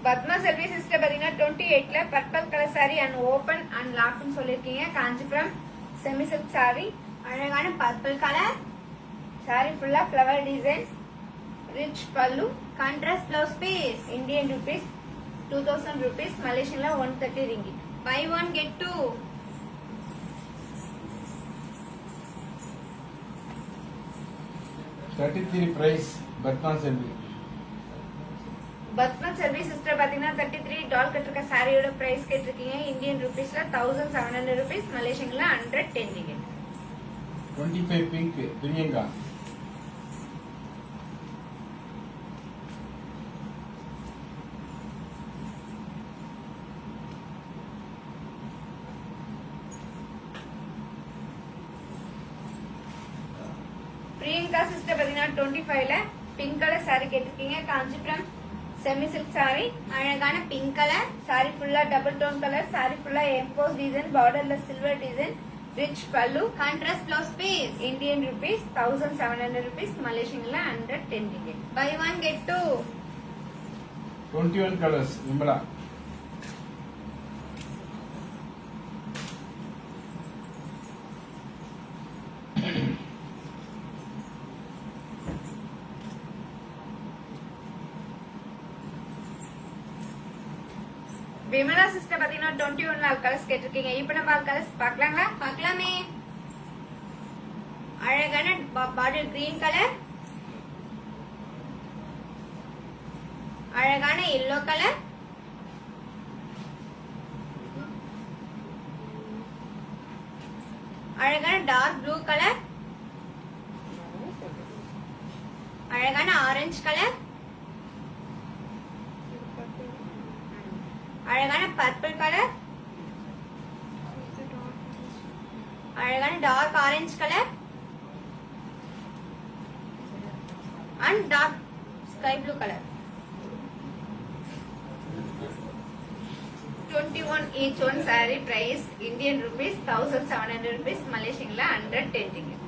Padma Selvi sister பாத்தீங்கன்னா 28 ல purple colour saree and open and lock னு சொல்லிருக்கீங்க. Kanchipuram semi silk saree. அழகான purple colour, saree full of flower design, rich pallu, contrast blouse piece. Indian rupees 2000 rupees, Malaysian la 130 ringgit. Buy one get two. $33 price Padma Selvi. Padma Selvi sister பாத்தீங்கன்னா 33 டால் கட்டிருக்க சாரியோட price கேட்டிருக்கீங்க. Indian ருபீஸ்ல 1700 rupees, மலேசியன்ல 110 ringgit. 25 pink Priyanka. Priyanka sister பாத்தீங்கன்னா 25 ல பிங்க் கலர் saree கேட்டிருக்கீங்க. Kanchipuram semi silk saree. அழகான பிங்க் கலர், saree ஃபுல்லா டபுள் டோன் கலர், saree ஃபுல்லா எம்போஸ் டிசைன், பார்டர்ல சில்வர் டிசைன், ரிச் பல்லு, contrast blouse piece. Indian rupees 1700 rupees, மலேசியன்ல 110 ringgit. Buy one get two. 21 colours Vimala. Vimala sister பாத்தீங்கன்னா 21 ல all colours கேட்டிருக்கீங்க. இப்போ நம்ம ஆல் கலர்ஸ் பார்க்கலாங்களா? பார்க்கலாமே. அழகான பாட்டில் கிரீன் கலர், அழகான எல்லோ கலர், அழகான டார்க் ப்ளூ கலர், அழகான ஆரஞ்சு கலர், அழகான பர்பிள் கலர், அழகான dark orange colour and dark sky blue colour. 21 each one saree price Indian rupees 1700 rupees, மலேசியன்ல 110 ringgit.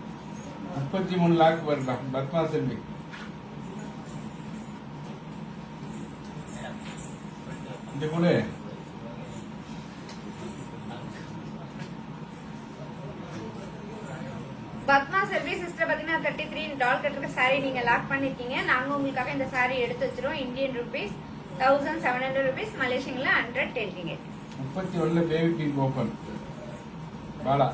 33 லாக் வரலாம் பத்மா செல்வி. இந்த கூட பத்மா செல்வி சிஸ்டர் பாத்தீங்கன்னா 33 டால் கட்டிருக்க saree நீங்க லாக் பண்ணிருக்கீங்க. நாங்க உங்களுக்காக இந்த saree எடுத்து வச்சிரோம். இந்தியன் rupees 1700 rupees, மலேசியன்ல 110 ringgit. 31 baby pink open Bala.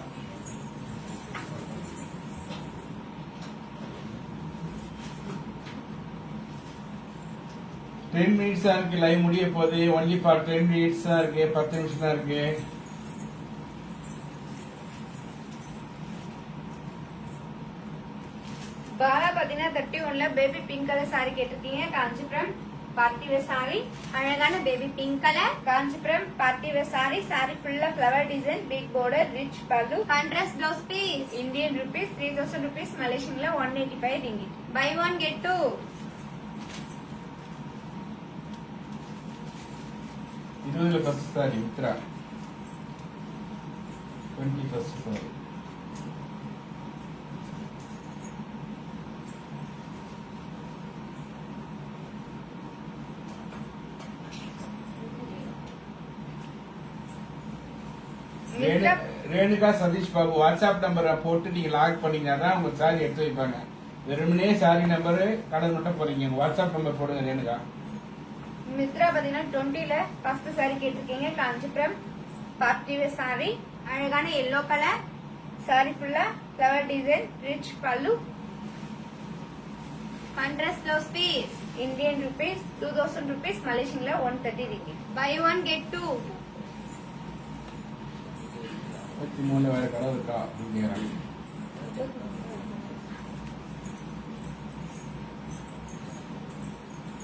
Ten minutes தான் இருக்கு லைவ் முடிய போகுது. ஒன்லி ஃபார் 10 மினிட்ஸ் தான் இருக்கு. 10 நிமிஷம் தான் இருக்கு. பாலா பாத்தீங்கன்னா 31 ல பேபி பிங்க் கலர் saree கேட்டிருக்கீங்க. காஞ்சிபுரம் பார்ட்டி வேர் சாரி அழகான baby pink colour Kanchipuram party wear sari sorry ஃபுல்லா flower design big border rich பல்லு contrast blouse piece Indian rupees 3000 rupees மலேசியன்ல 185 ringgit. Buy one get two 20ல first sari Mitra 20 first sari Renuka Satish Babu WhatsApp நம்பரை போட்டு நீங்க lock பண்ணீங்கன்னா தான் உங்க சாரி எடுத்து வைப்பாங்க. வெறுமனே சாரி நம்பர் கலர் மட்டும் போறீங்க. வாட்ஸ்அப் நம்பர் போடுங்க ரேணுகா. மித்ரா பாத்தீங்கன்னா 20ல ஃபர்ஸ்ட் சாரி கேட்டிருக்கீங்க. காஞ்சிபுரம் பார்ட்டி வேர் சாரி அழகான எல்லோ கலர் சாரி ஃபுல்லா ஃப்ளவர் டிசைன் ரிச் பல்லு contrast blouse piece Indian rupees 2000 rupees மலேசியன்ல 130 ringgit. Buy one get two 23ல வேற கலர் இருக்கா அப்படிங்கிறாங்க.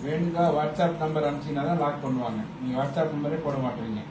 ரேணுகா வாட்ஸ்அப் நம்பர் அனுப்பிச்சீங்கன்னா தான் லாக் பண்ணுவாங்க. நீங்க வாட்ஸ்அப் நம்பரே போட மாட்டீங்க.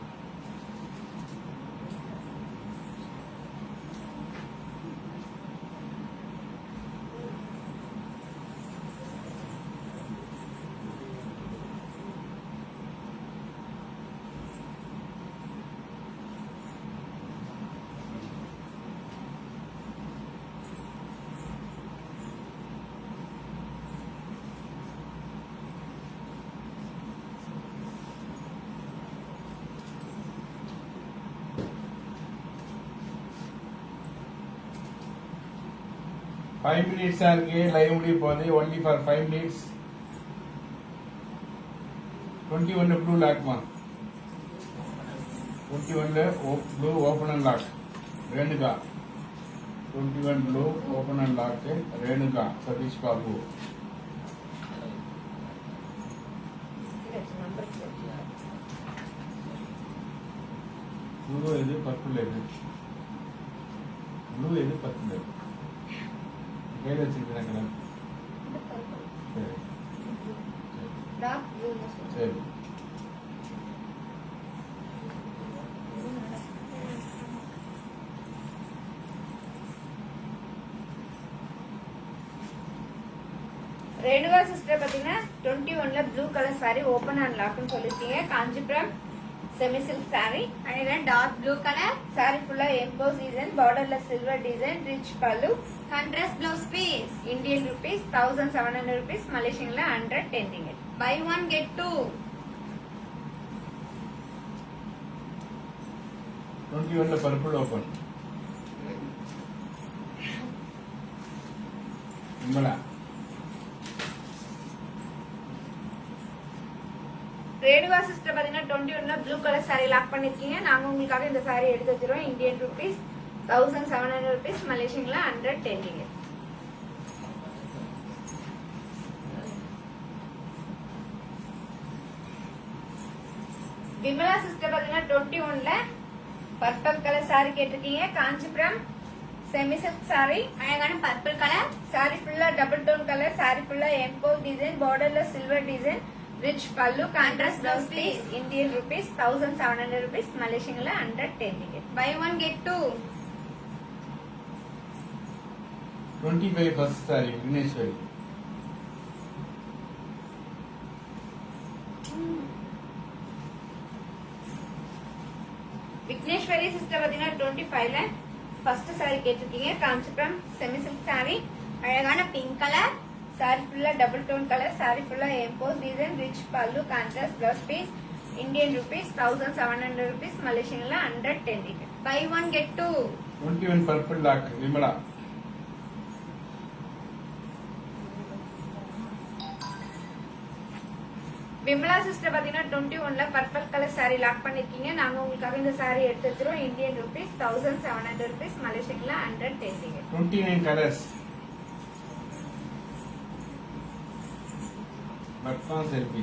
Five minutes இருக்கு லைவ் முடிய போகுது. Only for 5 minutes. 21 ப்ளூ லாக்மா 21 blue open and lock Renuka 21 blue open and lock Renuka Satish Babu. Blue எது பர்பிள் எது ப்ளூ எது பர்பிள் எது கையில் வச்சிருக்கிறாங்க. சரி டார்க் ப்ளூ சரி ரேணுகா சிஸ்டர் பாத்தீங்கன்னா 21ல blue colour sari open and லாக்னு சொல்லிருக்கீங்க. காஞ்சிபுரம் செமி சில்க் சாரி அழகான டார்க் ப்ளூ கலர் சாரி ஃபுல்லா எம்போஸ் டிசைன் பார்டர்ல சில்வர் டிசைன் ரிச் பல்லு contrast blouse piece Indian rupees 1700 rupees மலேசியன்ல 110 ringgit. Buy one get two 21ல purple open Vimala. Renuka sister பாத்தீங்கன்னா 21ல ப்ளூ கலர் சாரி லாக் பண்ணிருக்கீங்க. நாங்க உங்களுக்காக இந்த சாரி எடுத்து வச்சிருவோம். இந்தியன் ருபீஸ் 1700 ருபீஸ் மலேசியன்ல 110 ringgit. விமலா சிஸ்டர் பாத்தீங்கன்னா 21ல பர்பிள் கலர் சாரி கேட்டிருக்கீங்க. காஞ்சிபுரம் செமி சில்க் சாரி அழகான பர்பிள் கலர் சாரி ஃபுல்லா டபுள் டோன் கலர் சாரி ஃபுல்லா எம்போஸ் டிசைன் பார்டர்ல சில்வர் டிசைன் ரிச் பல்லு contrast blouse piece Indian rupees 1700 rupees மலேசியன்ல 110 ringgit. Buy one get two 25 first sorry Vigneshwari. Vigneshwari sister பாத்தீங்கன்னா 25ல ஃபர்ஸ்ட் சாரி கேட்டிருக்கீங்க. காஞ்சிபுரம் செமி சில்க் சாரி அழகான பிங்க் கலர் சாரி ஃபுல்லா டபுள் டோன் கலர் சாரி ஃபுல்லா எம்போஸ் டிசைன் ரிச் பல்லு contrast blouse piece Indian rupees 1700 rupees மலேசியன்ல 110 ringgit. Buy one get two 21 purple lock Vimala. Vimala sister பாத்தீங்கன்னா 21ல பர்பிள் கலர் சாரி லாக் பண்ணிருக்கீங்க. நாங்க உங்களுக்காக இந்த சாரி எடுத்து வச்சிருவோம். இந்தியன் ருபீஸ் 1700 ருபீஸ் மலேசியன்ல 110 ringgit. 29 colours Padma Selvi.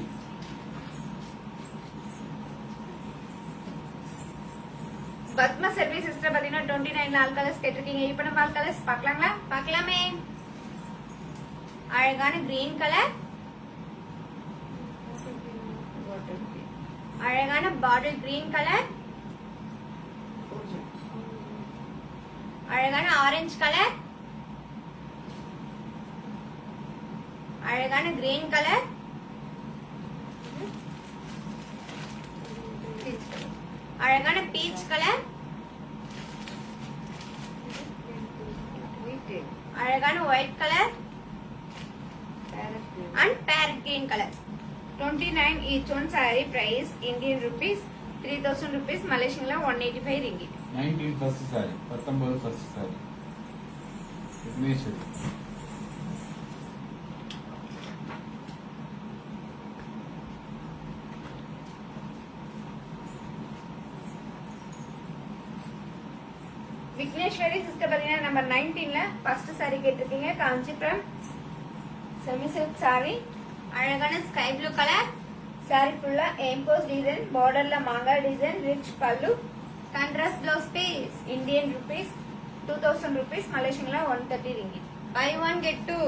Padma Selvi sister பாத்தீங்கன்னா 29ல ஆல் கலர்ஸ் கேட்டிருக்கீங்க. இப்ப நம்ம ஆல் கலர்ஸ் பார்க்கலாங்களா? பார்க்கலாமே. அழகான கிரீன் கலர் அழகான பாட்டில் கிரீன் கலர், அழகான ஆரஞ்சு கலர், அழகான கிரீன் கலர், அழகான பீச் கலர், அழகான white colour and parrot green color. 29 each one saree price Indian rupees 3000 rupees, Malaysian la 185 ringgit. 19 first saree 19 first sorry Vigneshwari. Vigneshwari sister பாத்தீங்கன்னா number 19ல first saree கேட்டிருக்கீங்க. Kanchipuram semi silk saree, அழகான sky blue colour, saree ஃபுல்லா emboss design, பார்டர்ல மாங்காய் design, rich பல்லு, contrast blouse piece Indian rupees 2000 rupees, மலேசியன்ல 130 ringgit. Buy one get two.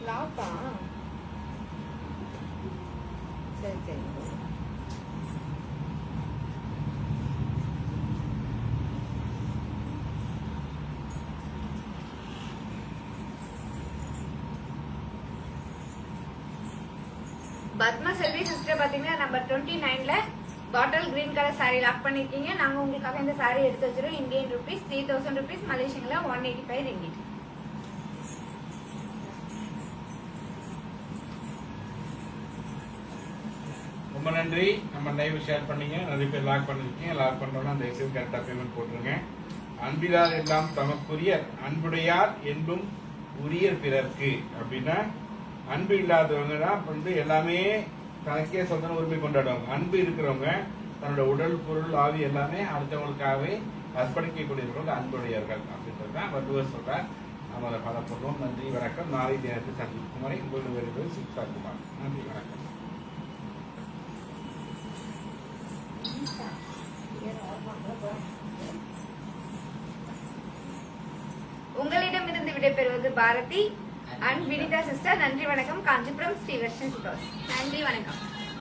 லாப்பா சரி சரி. பத்மா செல்வி சிஸ்டர் பாத்தீங்கன்னா நம்பர் 29ல bottle green colour saree lock பண்ணிருக்கீங்க. நாங்க உங்களுக்காக இந்த saree எடுத்து வச்சிரோம். இந்தியன் rupees 3000 rupees, மலேசியன்ல 185 ringgit. ரொம்ப நன்றி. நம்ம லைவ் ஷேர் பண்ணீங்க, நிறைய பேர் லாக் பண்ணிருக்கீங்க. லாக் பண்றோம்னா அந்த எக்ஸல் கரெக்டா பேமெண்ட் போட்டுருங்க. அன்பிலார் எல்லாம் தமக்குரியர், அன்புடையார் என்பும் உரியர் பிறர்க்கு. அப்படின்னா அன்பு இல்லாதவங்க தான் வந்து எல்லாமே தனக்கே சொந்த உரிமை கொண்டாடுவாங்க. அன்பு இருக்கிறவங்க தன்னோட உடல் பொருள் ஆவி எல்லாமே அடுத்தவங்களுக்காகவே அர்ப்பணிக்கக்கூடியவர்கள் அன்புடையவர்கள் அப்படின்றது தான் வள்ளுவர் சொல்றார். நம்ம அதை ஃபாலோ பண்ணுவோம். நன்றி, வணக்கம். நாளை தினத்தை சந்திக்கும் வரை உங்களோட வருவது சிக்ஸா குமார். நன்றி, வணக்கம். உங்களிடமிருந்து விடைபெறுவது பாரதி அண்ட் வினிதா சிஸ்டர். நன்றி வணக்கம். காஞ்சிபுரம் ஸ்ரீவர்ஷன். நன்றி வணக்கம்.